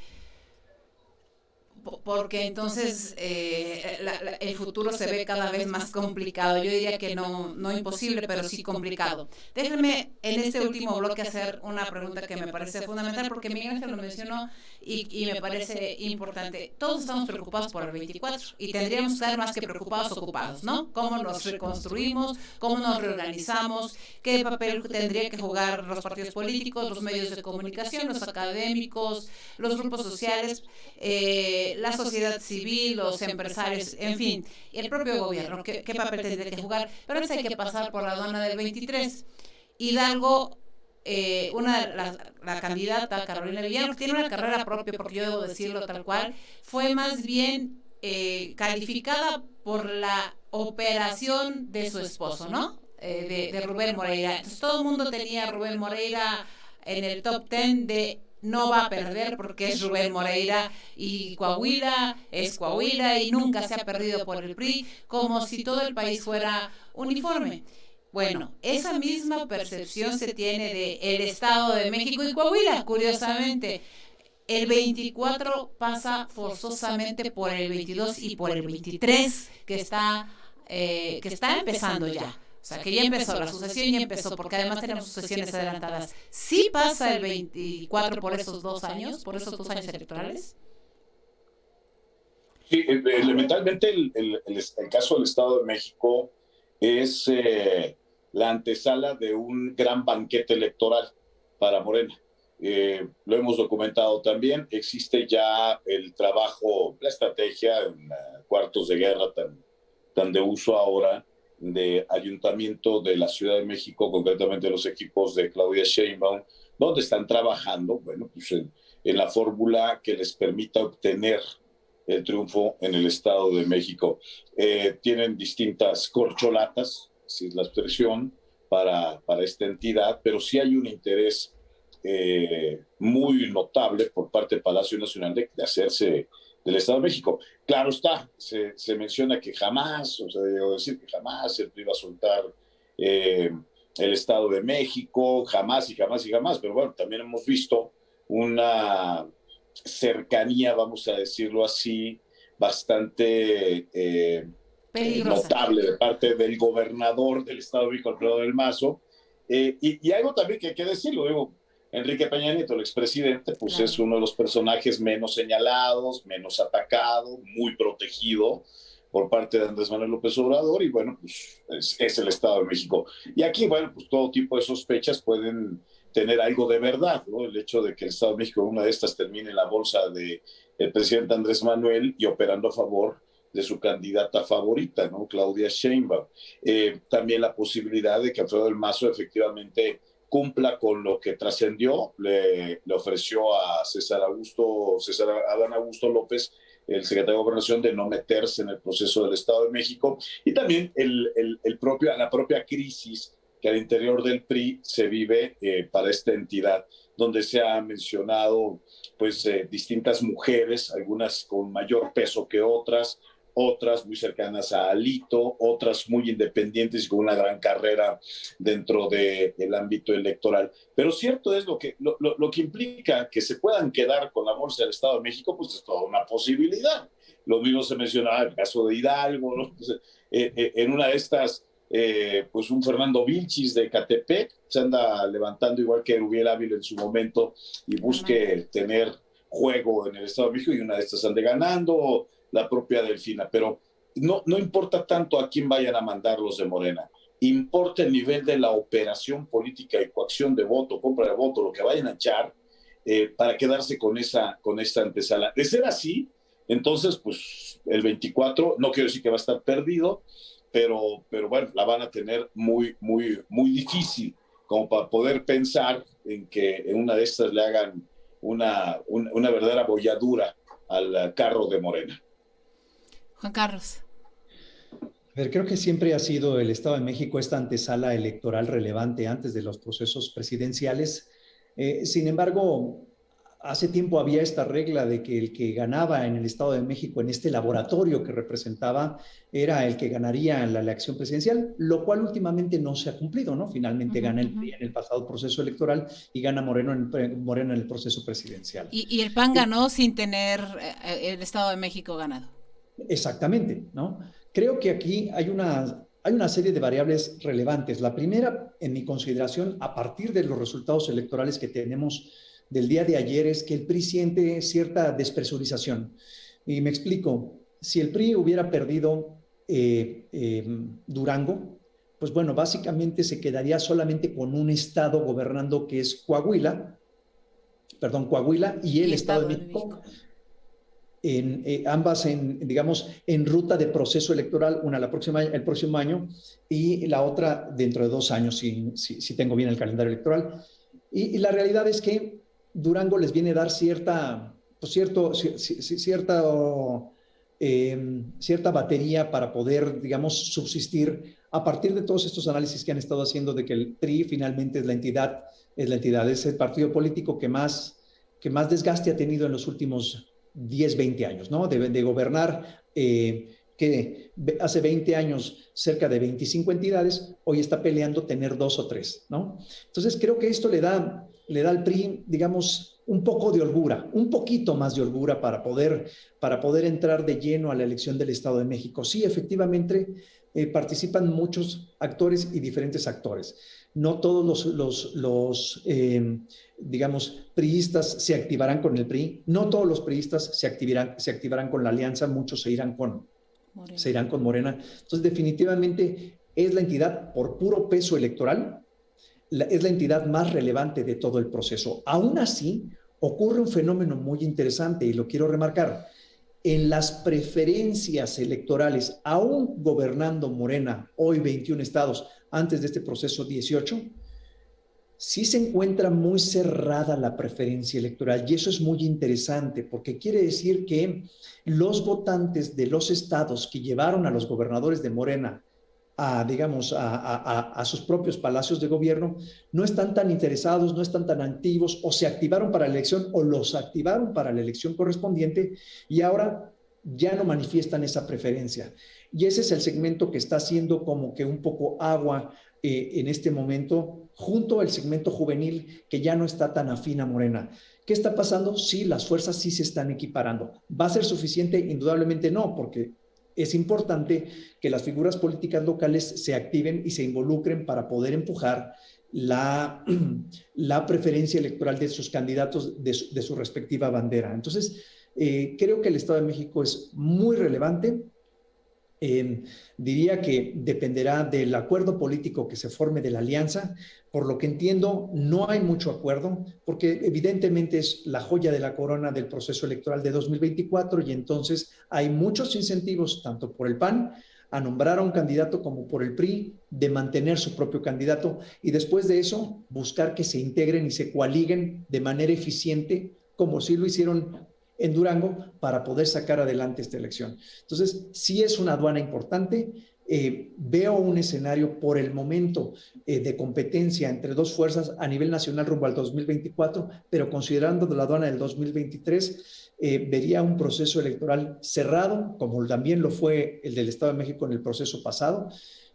entonces el futuro se ve cada vez más complicado. Yo diría que no imposible, pero sí complicado. Déjenme en este último bloque hacer una pregunta que me parece fundamental, porque Miguel Ángel lo mencionó y me parece importante. Todos estamos preocupados por el 24 y tendríamos que estar más que preocupados, ocupados, ¿no? ¿Cómo nos reconstruimos? ¿Cómo nos reorganizamos? ¿Qué papel tendrían que jugar los partidos políticos, los medios de comunicación, los académicos, los grupos sociales, la sociedad civil, los empresarios, en fin, el propio gobierno? ¿Qué papel tendría que jugar? Pero antes hay que pasar por la aduana del 23. Hidalgo, la candidata Carolina Villano, que tiene una carrera propia, porque yo debo decirlo tal cual, fue más bien calificada por la operación de su esposo, ¿no? De Rubén Moreira. Entonces todo el mundo tenía a Rubén Moreira en el top 10 de no va a perder porque es Rubén Moreira y Coahuila es Coahuila y nunca se ha perdido por el PRI, como si todo el país fuera uniforme. Bueno, esa misma percepción se tiene de el Estado de México y Coahuila, curiosamente. El 24 pasa forzosamente por el 22 y por el 23, que está empezando ya. O sea, que ya empezó, la sucesión ya empezó, porque además tenemos sucesiones adelantadas. ¿Sí pasa el 24 por esos 2 años, por esos 2 años electorales? Sí, elementalmente el caso del Estado de México es la antesala de un gran banquete electoral para Morena. Lo hemos documentado también, existe ya el trabajo, la estrategia en cuartos de guerra tan de uso ahora de ayuntamiento de la Ciudad de México, concretamente los equipos de Claudia Sheinbaum, donde están trabajando, bueno, pues en la fórmula que les permita obtener el triunfo en el Estado de México. Tienen distintas corcholatas, así es la expresión, para esta entidad, pero sí hay un interés muy notable por parte del Palacio Nacional de hacerse del Estado de México. Claro está, se menciona que jamás, o sea, debo decir que jamás el PRI va a soltar eh, el Estado de México, jamás y jamás y jamás, pero bueno, también hemos visto una cercanía, vamos a decirlo así, bastante Peligrosa. notable de parte del gobernador del Estado de México, Alfredo del Mazo. Y algo también que hay que decirlo, digo, Enrique Peña Nieto, el expresidente, pues Claro. es uno de los personajes menos señalados, menos atacado, muy protegido por parte de Andrés Manuel López Obrador, y bueno, pues es el Estado de México. Y aquí, bueno, pues todo tipo de sospechas pueden tener algo de verdad, ¿no? El hecho de que el Estado de México, una de estas, termine en la bolsa del presidente Andrés Manuel y operando a favor de su candidata favorita, ¿no? Claudia Sheinbaum. También la posibilidad de que Alfredo del Mazo efectivamente cumpla con lo que trascendió, le ofreció a César Adán Augusto López, el secretario de Gobernación, de no meterse en el proceso del Estado de México, y también la propia crisis que al interior del PRI se vive para esta entidad, donde se ha mencionado pues distintas mujeres, algunas con mayor peso que otras muy cercanas a Alito, otras muy independientes y con una gran carrera dentro del ámbito electoral. Pero cierto es lo que implica que se puedan quedar con la bolsa del Estado de México, pues es toda una posibilidad. Lo mismo se mencionaba el caso de Hidalgo, ¿no? Pues, en una de estas, pues un Fernando Vilchis de Catepec se anda levantando igual que Rubiel Ávila en su momento y busque tener juego en el Estado de México, y una de estas ande ganando, la propia Delfina, pero no importa tanto a quién vayan a mandar los de Morena, importa el nivel de la operación política y coacción de voto, compra de voto, lo que vayan a echar para quedarse con esta antesala. De ser así, entonces, pues el 24, no quiero decir que va a estar perdido, pero bueno, la van a tener muy, muy, muy difícil como para poder pensar en que en una de estas le hagan una verdadera bolladura al carro de Morena. Juan Carlos. A ver, creo que siempre ha sido el Estado de México esta antesala electoral relevante antes de los procesos presidenciales. Sin embargo, hace tiempo había esta regla de que el que ganaba en el Estado de México, en este laboratorio que representaba, era el que ganaría en la elección presidencial, lo cual últimamente no se ha cumplido, ¿no? Finalmente gana el PRI en el pasado proceso electoral y gana Moreno en el proceso presidencial. Y el PAN ganó sin tener el Estado de México ganado. Exactamente, ¿no? Creo que aquí hay una serie de variables relevantes. La primera, en mi consideración, a partir de los resultados electorales que tenemos del día de ayer, es que el PRI siente cierta despresurización. Y me explico, si el PRI hubiera perdido Durango, pues bueno, básicamente se quedaría solamente con un estado gobernando que es Coahuila y el Estado de México. Ambas digamos, en ruta de proceso electoral, una el próximo año y la otra dentro de 2 años, si tengo bien el calendario electoral. Y la realidad es que Durango les viene a dar cierta batería para poder, digamos, subsistir a partir de todos estos análisis que han estado haciendo de que el PRI finalmente es el partido político que más desgaste ha tenido en los últimos 10, 20 años, ¿no? De gobernar, que hace 20 años cerca de 25 entidades, hoy está peleando tener 2 o 3, ¿no? Entonces creo que esto le da al PRI, digamos, un poco de holgura, un poquito más de holgura para poder entrar de lleno a la elección del Estado de México. Sí, efectivamente, participan muchos actores y diferentes actores. No todos digamos, priistas se activarán con el PRI, no todos los priistas se activarán con la alianza, muchos se irán con Morena. Entonces, definitivamente, es la entidad por puro peso electoral, es la entidad más relevante de todo el proceso. Aún así, ocurre un fenómeno muy interesante y lo quiero remarcar. En las preferencias electorales, aún gobernando Morena, hoy 21 estados, antes de este proceso 18, sí se encuentra muy cerrada la preferencia electoral, y eso es muy interesante porque quiere decir que los votantes de los estados que llevaron a los gobernadores de Morena digamos, a sus propios palacios de gobierno, no están tan interesados, no están tan activos, o se activaron para la elección o los activaron para la elección correspondiente y ahora ya no manifiestan esa preferencia. Y ese es el segmento que está haciendo como que un poco agua en este momento, junto al segmento juvenil que ya no está tan afín a Morena. ¿Qué está pasando? Sí, las fuerzas sí se están equiparando. ¿Va a ser suficiente? Indudablemente no, porque es importante que las figuras políticas locales se activen y se involucren para poder empujar la preferencia electoral de sus candidatos de su respectiva bandera. Entonces, creo que el Estado de México es muy relevante. Diría que dependerá del acuerdo político que se forme de la alianza. Por lo que entiendo, no hay mucho acuerdo, porque evidentemente es la joya de la corona del proceso electoral de 2024 y entonces hay muchos incentivos, tanto por el PAN, a nombrar a un candidato como por el PRI, de mantener su propio candidato y después de eso buscar que se integren y se coaliguen de manera eficiente, como sí lo hicieron en Durango, para poder sacar adelante esta elección. Entonces, sí es una aduana importante. Veo un escenario por el momento de competencia entre dos fuerzas a nivel nacional rumbo al 2024, pero considerando la aduana del 2023, vería un proceso electoral cerrado, como también lo fue el del Estado de México en el proceso pasado,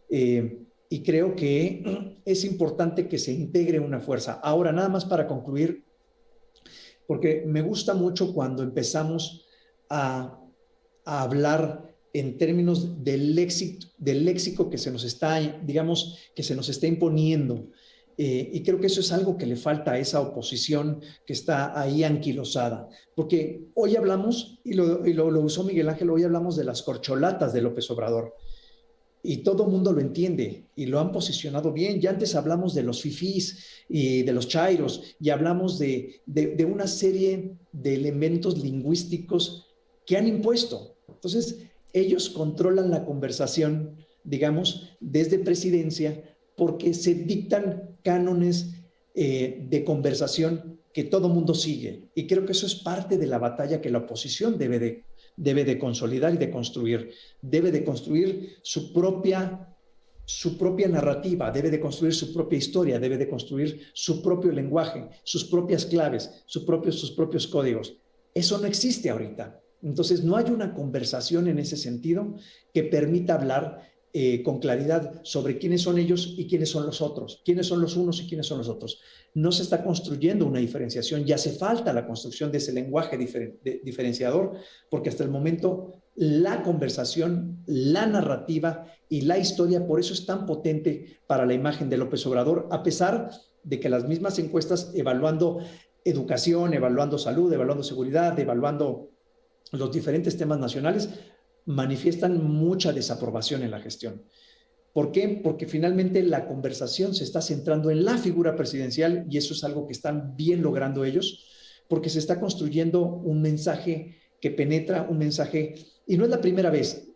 y creo que es importante que se integre una fuerza. Ahora, nada más para concluir, porque me gusta mucho cuando empezamos a hablar en términos del léxico que se nos está, digamos, que se nos está imponiendo. Y creo que eso es algo que le falta a esa oposición que está ahí anquilosada. Porque hoy hablamos, y lo usó Miguel Ángel, hoy hablamos de las corcholatas de López Obrador. Y todo el mundo lo entiende y lo han posicionado bien. Ya antes hablamos de los fifís y de los chairos y hablamos de una serie de elementos lingüísticos que han impuesto. Entonces, ellos controlan la conversación, digamos, desde presidencia, porque se dictan cánones de conversación que todo mundo sigue. Y creo que eso es parte de la batalla que la oposición debe de consolidar y de construir. Debe de construir su propia narrativa, debe de construir su propia historia, debe de construir su propio lenguaje, sus propias claves, sus propios códigos. Eso no existe ahorita. Entonces, no hay una conversación en ese sentido que permita hablar con claridad sobre quiénes son ellos y quiénes son los otros, quiénes son los unos y quiénes son los otros. No se está construyendo una diferenciación y hace falta la construcción de ese lenguaje diferenciador, porque hasta el momento la conversación, la narrativa y la historia, por eso es tan potente para la imagen de López Obrador, a pesar de que las mismas encuestas evaluando educación, evaluando salud, evaluando seguridad, evaluando los diferentes temas nacionales, manifiestan mucha desaprobación en la gestión. ¿Por qué? Porque finalmente la conversación se está centrando en la figura presidencial y eso es algo que están bien logrando ellos, porque se está construyendo un mensaje que penetra, un mensaje, y no es la primera vez.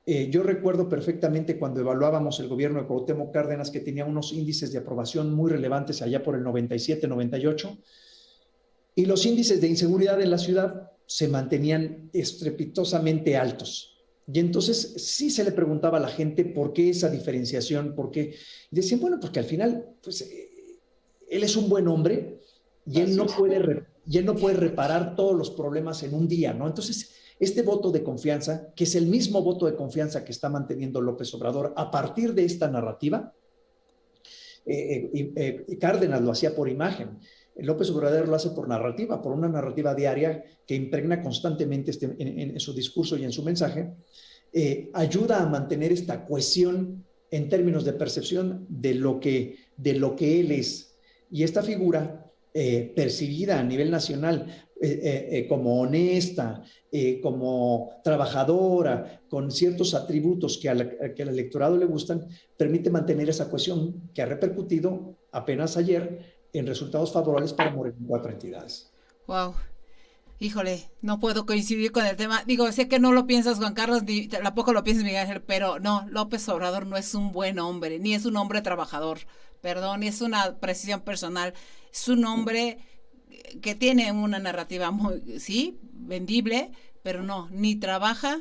Yo recuerdo perfectamente cuando evaluábamos el gobierno de Cuauhtémoc Cárdenas, que tenía unos índices de aprobación muy relevantes allá por el 97, 98, y los índices de inseguridad en la ciudad se mantenían estrepitosamente altos. Y entonces sí se le preguntaba a la gente por qué esa diferenciación, por qué. Y decían, bueno, porque al final, pues, él es un buen hombre y él no puede reparar todos los problemas en un día, ¿no? Entonces, este voto de confianza, que es el mismo voto de confianza que está manteniendo López Obrador a partir de esta narrativa, Cárdenas lo hacía por imagen. López Obrador lo hace por narrativa, por una narrativa diaria que impregna constantemente en su discurso y en su mensaje, ayuda a mantener esta cohesión en términos de percepción de lo que él es. Y esta figura percibida a nivel nacional como honesta, como trabajadora, con ciertos atributos que al electorado le gustan, permite mantener esa cohesión que ha repercutido apenas ayer en resultados favorables para Morena en 4 entidades. Wow. Híjole, no puedo coincidir con el tema. Digo, sé que no lo piensas, Juan Carlos, ni tampoco lo piensas, Miguel Ángel, pero no, López Obrador no es un buen hombre, ni es un hombre trabajador. Perdón, es una precisión personal. Es un hombre que tiene una narrativa muy, sí, vendible, pero no, ni trabaja,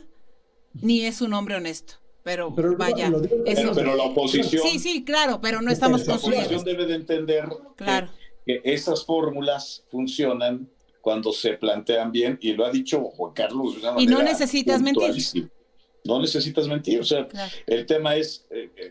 ni es un hombre honesto. Pero vaya, eso. Pero la oposición. Sí, sí, claro, pero no estamos construyendo. La oposición debe de entender claro. que esas fórmulas funcionan cuando se plantean bien, y lo ha dicho Juan Carlos de una manera. Y no necesitas mentir. No necesitas mentir, o sea, claro. El tema es,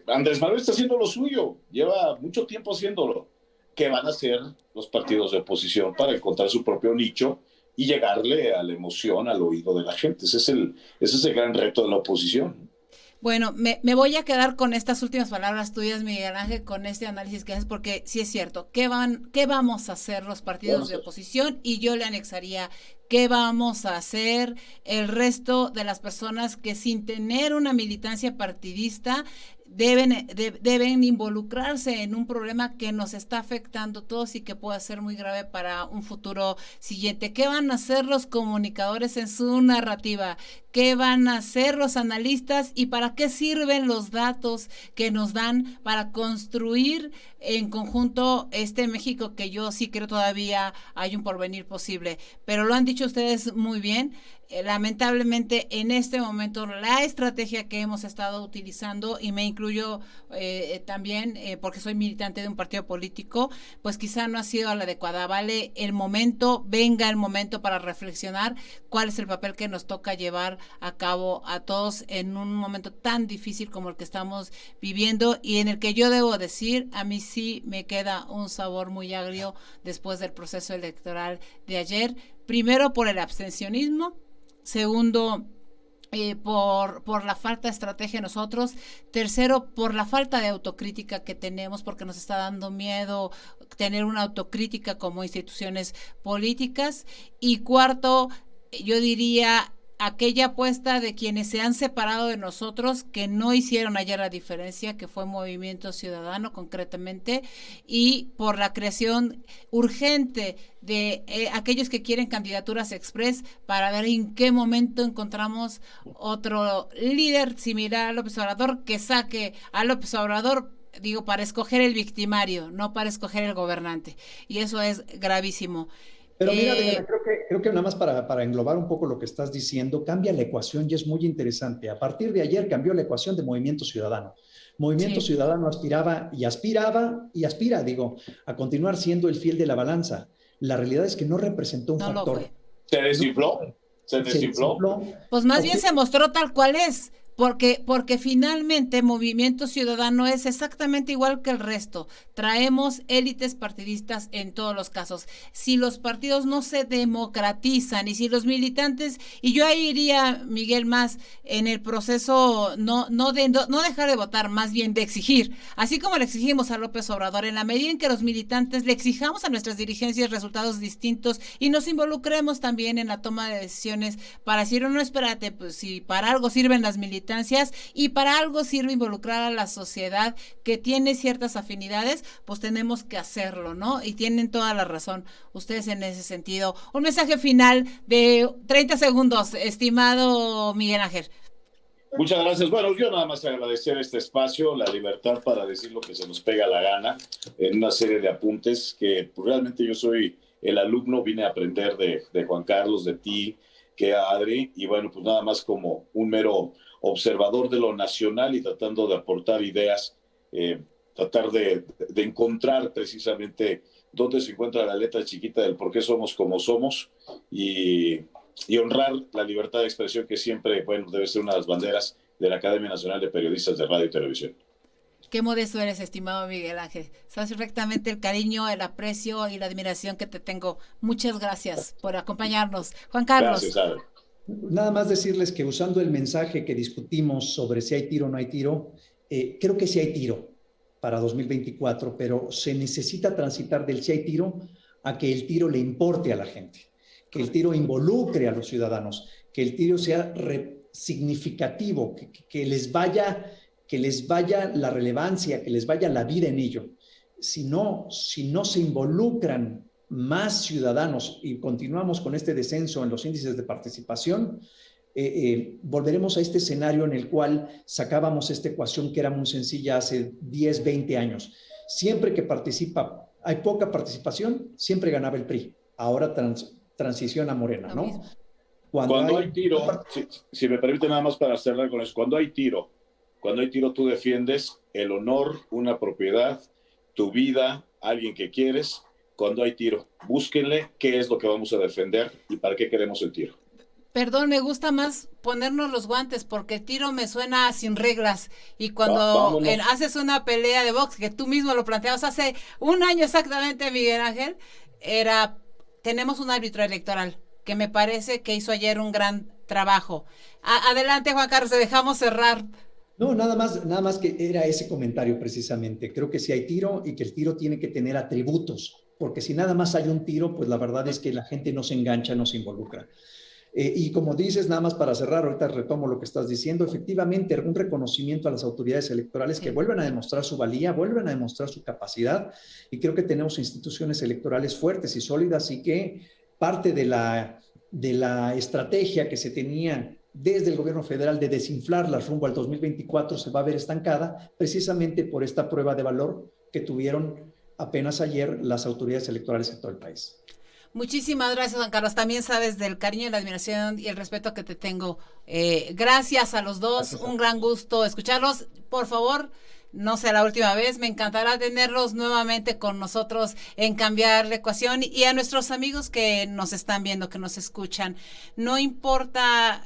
Andrés Manuel está haciendo lo suyo, lleva mucho tiempo haciéndolo. ¿Qué van a hacer los partidos de oposición para encontrar su propio nicho y llegarle a la emoción, al oído de la gente? Ese es el gran reto de la oposición. Bueno, me voy a quedar con estas últimas palabras tuyas, Miguel Ángel, con este análisis que haces, porque sí es cierto, ¿qué vamos a hacer los partidos de oposición? Y yo le anexaría, ¿qué vamos a hacer el resto de las personas que sin tener una militancia partidista deben involucrarse en un problema que nos está afectando a todos y que puede ser muy grave para un futuro siguiente? ¿Qué van a hacer los comunicadores en su narrativa? ¿Qué van a hacer los analistas? ¿Y para qué sirven los datos que nos dan para construir en conjunto este México que yo sí creo todavía hay un porvenir posible? Pero lo han dicho ustedes muy bien. Lamentablemente en este momento la estrategia que hemos estado utilizando, y me incluyo también porque soy militante de un partido político, pues quizá no ha sido la adecuada. Vale el momento, venga el momento para reflexionar cuál es el papel que nos toca llevar a cabo a todos en un momento tan difícil como el que estamos viviendo, y en el que yo debo decir, a mí sí me queda un sabor muy agrio después del proceso electoral de ayer. Primero por el abstencionismo, segundo, por la falta de estrategia de nosotros, tercero, por la falta de autocrítica que tenemos, porque nos está dando miedo tener una autocrítica como instituciones políticas, y cuarto, yo diría, aquella apuesta de quienes se han separado de nosotros, que no hicieron ayer la diferencia, que fue Movimiento Ciudadano concretamente, y por la creación urgente de aquellos que quieren candidaturas express para ver en qué momento encontramos otro líder similar a López Obrador, que saque a López Obrador, digo, para escoger el victimario, no para escoger el gobernante, y eso es gravísimo. Pero mira, Adriana, creo que nada más para englobar un poco lo que estás diciendo, cambia la ecuación y es muy interesante. A partir de ayer cambió la ecuación de Movimiento Ciudadano. Movimiento Ciudadano aspira a continuar siendo el fiel de la balanza. La realidad es que no representó un factor. ¿Se desinfló? ¿Se desinfló? Pues más bien se mostró tal cual es. Porque finalmente Movimiento Ciudadano es exactamente igual que el resto. Traemos élites partidistas en todos los casos. Si los partidos no se democratizan y si los militantes, y yo ahí iría, Miguel, más en el proceso no dejar de votar, más bien de exigir, así como le exigimos a López Obrador, en la medida en que los militantes le exijamos a nuestras dirigencias resultados distintos y nos involucremos también en la toma de decisiones para decir, no, espérate, pues si para algo sirven las militancias y para algo sirve involucrar a la sociedad que tiene ciertas afinidades, pues tenemos que hacerlo, ¿no? Y tienen toda la razón ustedes en ese sentido. Un mensaje final de 30 segundos, estimado Miguel Ángel. Muchas gracias. Bueno, yo nada más agradecer este espacio, la libertad para decir lo que se nos pega la gana en una serie de apuntes que pues, realmente yo soy el alumno, vine a aprender de Juan Carlos, de ti, que a Adri, y bueno, pues nada más como un mero observador de lo nacional y tratando de aportar ideas, tratar de encontrar precisamente dónde se encuentra la letra chiquita del por qué somos como somos y honrar la libertad de expresión que siempre, bueno, debe ser una de las banderas de la Academia Nacional de Periodistas de Radio y Televisión. Qué modesto eres, estimado Miguel Ángel. Sabes perfectamente el cariño, el aprecio y la admiración que te tengo. Muchas gracias por acompañarnos. Juan Carlos. Gracias, Adri. Nada más decirles que usando el mensaje que discutimos sobre si hay tiro o no hay tiro, creo que sí hay tiro para 2024, pero se necesita transitar del si hay tiro a que el tiro le importe a la gente, que el tiro involucre a los ciudadanos, que el tiro sea significativo, que les vaya la relevancia, que les vaya la vida en ello. Si no se involucran más ciudadanos y continuamos con este descenso en los índices de participación, volveremos a este escenario en el cual sacábamos esta ecuación que era muy sencilla hace 10, 20 años. Siempre que hay poca participación, siempre ganaba el PRI. Ahora transiciona Morena, ¿no? Cuando hay tiro, si me permite nada más para cerrar con eso, cuando hay tiro tú defiendes el honor, una propiedad, tu vida, alguien que quieres. Cuando hay tiro, búsquenle qué es lo que vamos a defender y para qué queremos el tiro. Perdón, me gusta más ponernos los guantes porque el tiro me suena sin reglas y cuando haces una pelea de box, que tú mismo lo planteabas hace un año exactamente, Miguel Ángel, tenemos un árbitro electoral que me parece que hizo ayer un gran trabajo. Adelante, Juan Carlos, te dejamos cerrar. No, nada más que era ese comentario precisamente. Creo que sí hay tiro y que el tiro tiene que tener atributos, porque si nada más hay un tiro, pues la verdad es que la gente no se engancha, no se involucra. Y como dices, nada más para cerrar, ahorita retomo lo que estás diciendo, efectivamente un reconocimiento a las autoridades electorales que vuelvan a demostrar su valía, vuelvan a demostrar su capacidad, y creo que tenemos instituciones electorales fuertes y sólidas y que parte de la estrategia que se tenía desde el gobierno federal de desinflarlas rumbo al 2024 se va a ver estancada precisamente por esta prueba de valor que tuvieron apenas ayer las autoridades electorales en todo el país. Muchísimas gracias, Juan Carlos. También sabes del cariño, la admiración y el respeto que te tengo. Gracias a los dos. Gracias. Un gran gusto escucharlos. Por favor, no sea la última vez. Me encantará tenerlos nuevamente con nosotros en Cambiar la Ecuación. Y a nuestros amigos que nos están viendo, que nos escuchan, no importa...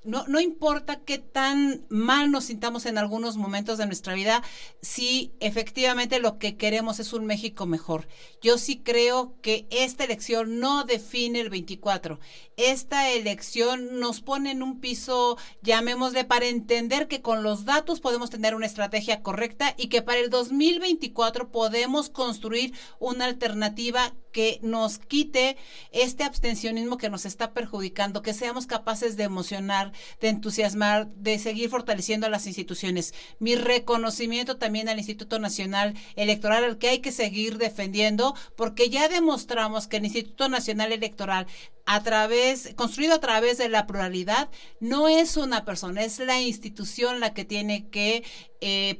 No importa qué tan mal nos sintamos en algunos momentos de nuestra vida, si efectivamente lo que queremos es un México mejor. Yo sí creo que esta elección no define el 24. Esta elección nos pone en un piso, llamémosle, para entender que con los datos podemos tener una estrategia correcta y que para el 2024 podemos construir una alternativa que nos quite este abstencionismo que nos está perjudicando, que seamos capaces de emocionar, de entusiasmar, de seguir fortaleciendo a las instituciones. Mi reconocimiento también al Instituto Nacional Electoral, al que hay que seguir defendiendo, porque ya demostramos que el Instituto Nacional Electoral, construido a través de la pluralidad, no es una persona, es la institución la que tiene que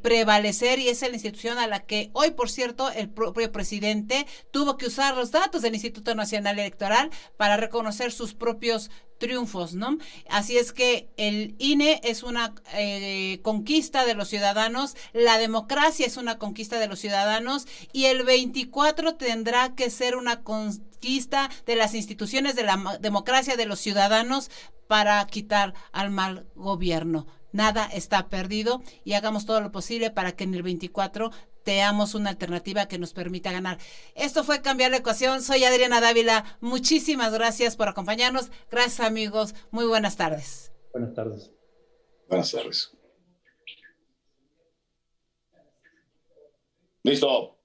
prevalecer, y es la institución a la que hoy, por cierto, el propio presidente tuvo que usar los datos del Instituto Nacional Electoral para reconocer sus propios triunfos, ¿no? Así es que el INE es una conquista de los ciudadanos, la democracia es una conquista de los ciudadanos, y el 24 tendrá que ser una conquista de las instituciones de la democracia de los ciudadanos para quitar al mal gobierno. Nada está perdido y hagamos todo lo posible para que en el 24 tengamos una alternativa que nos permita ganar. Esto fue Cambiar la Ecuación. Soy Adriana Dávila. Muchísimas gracias por acompañarnos. Gracias, amigos. Muy buenas tardes. Buenas tardes. Buenas tardes. Listo.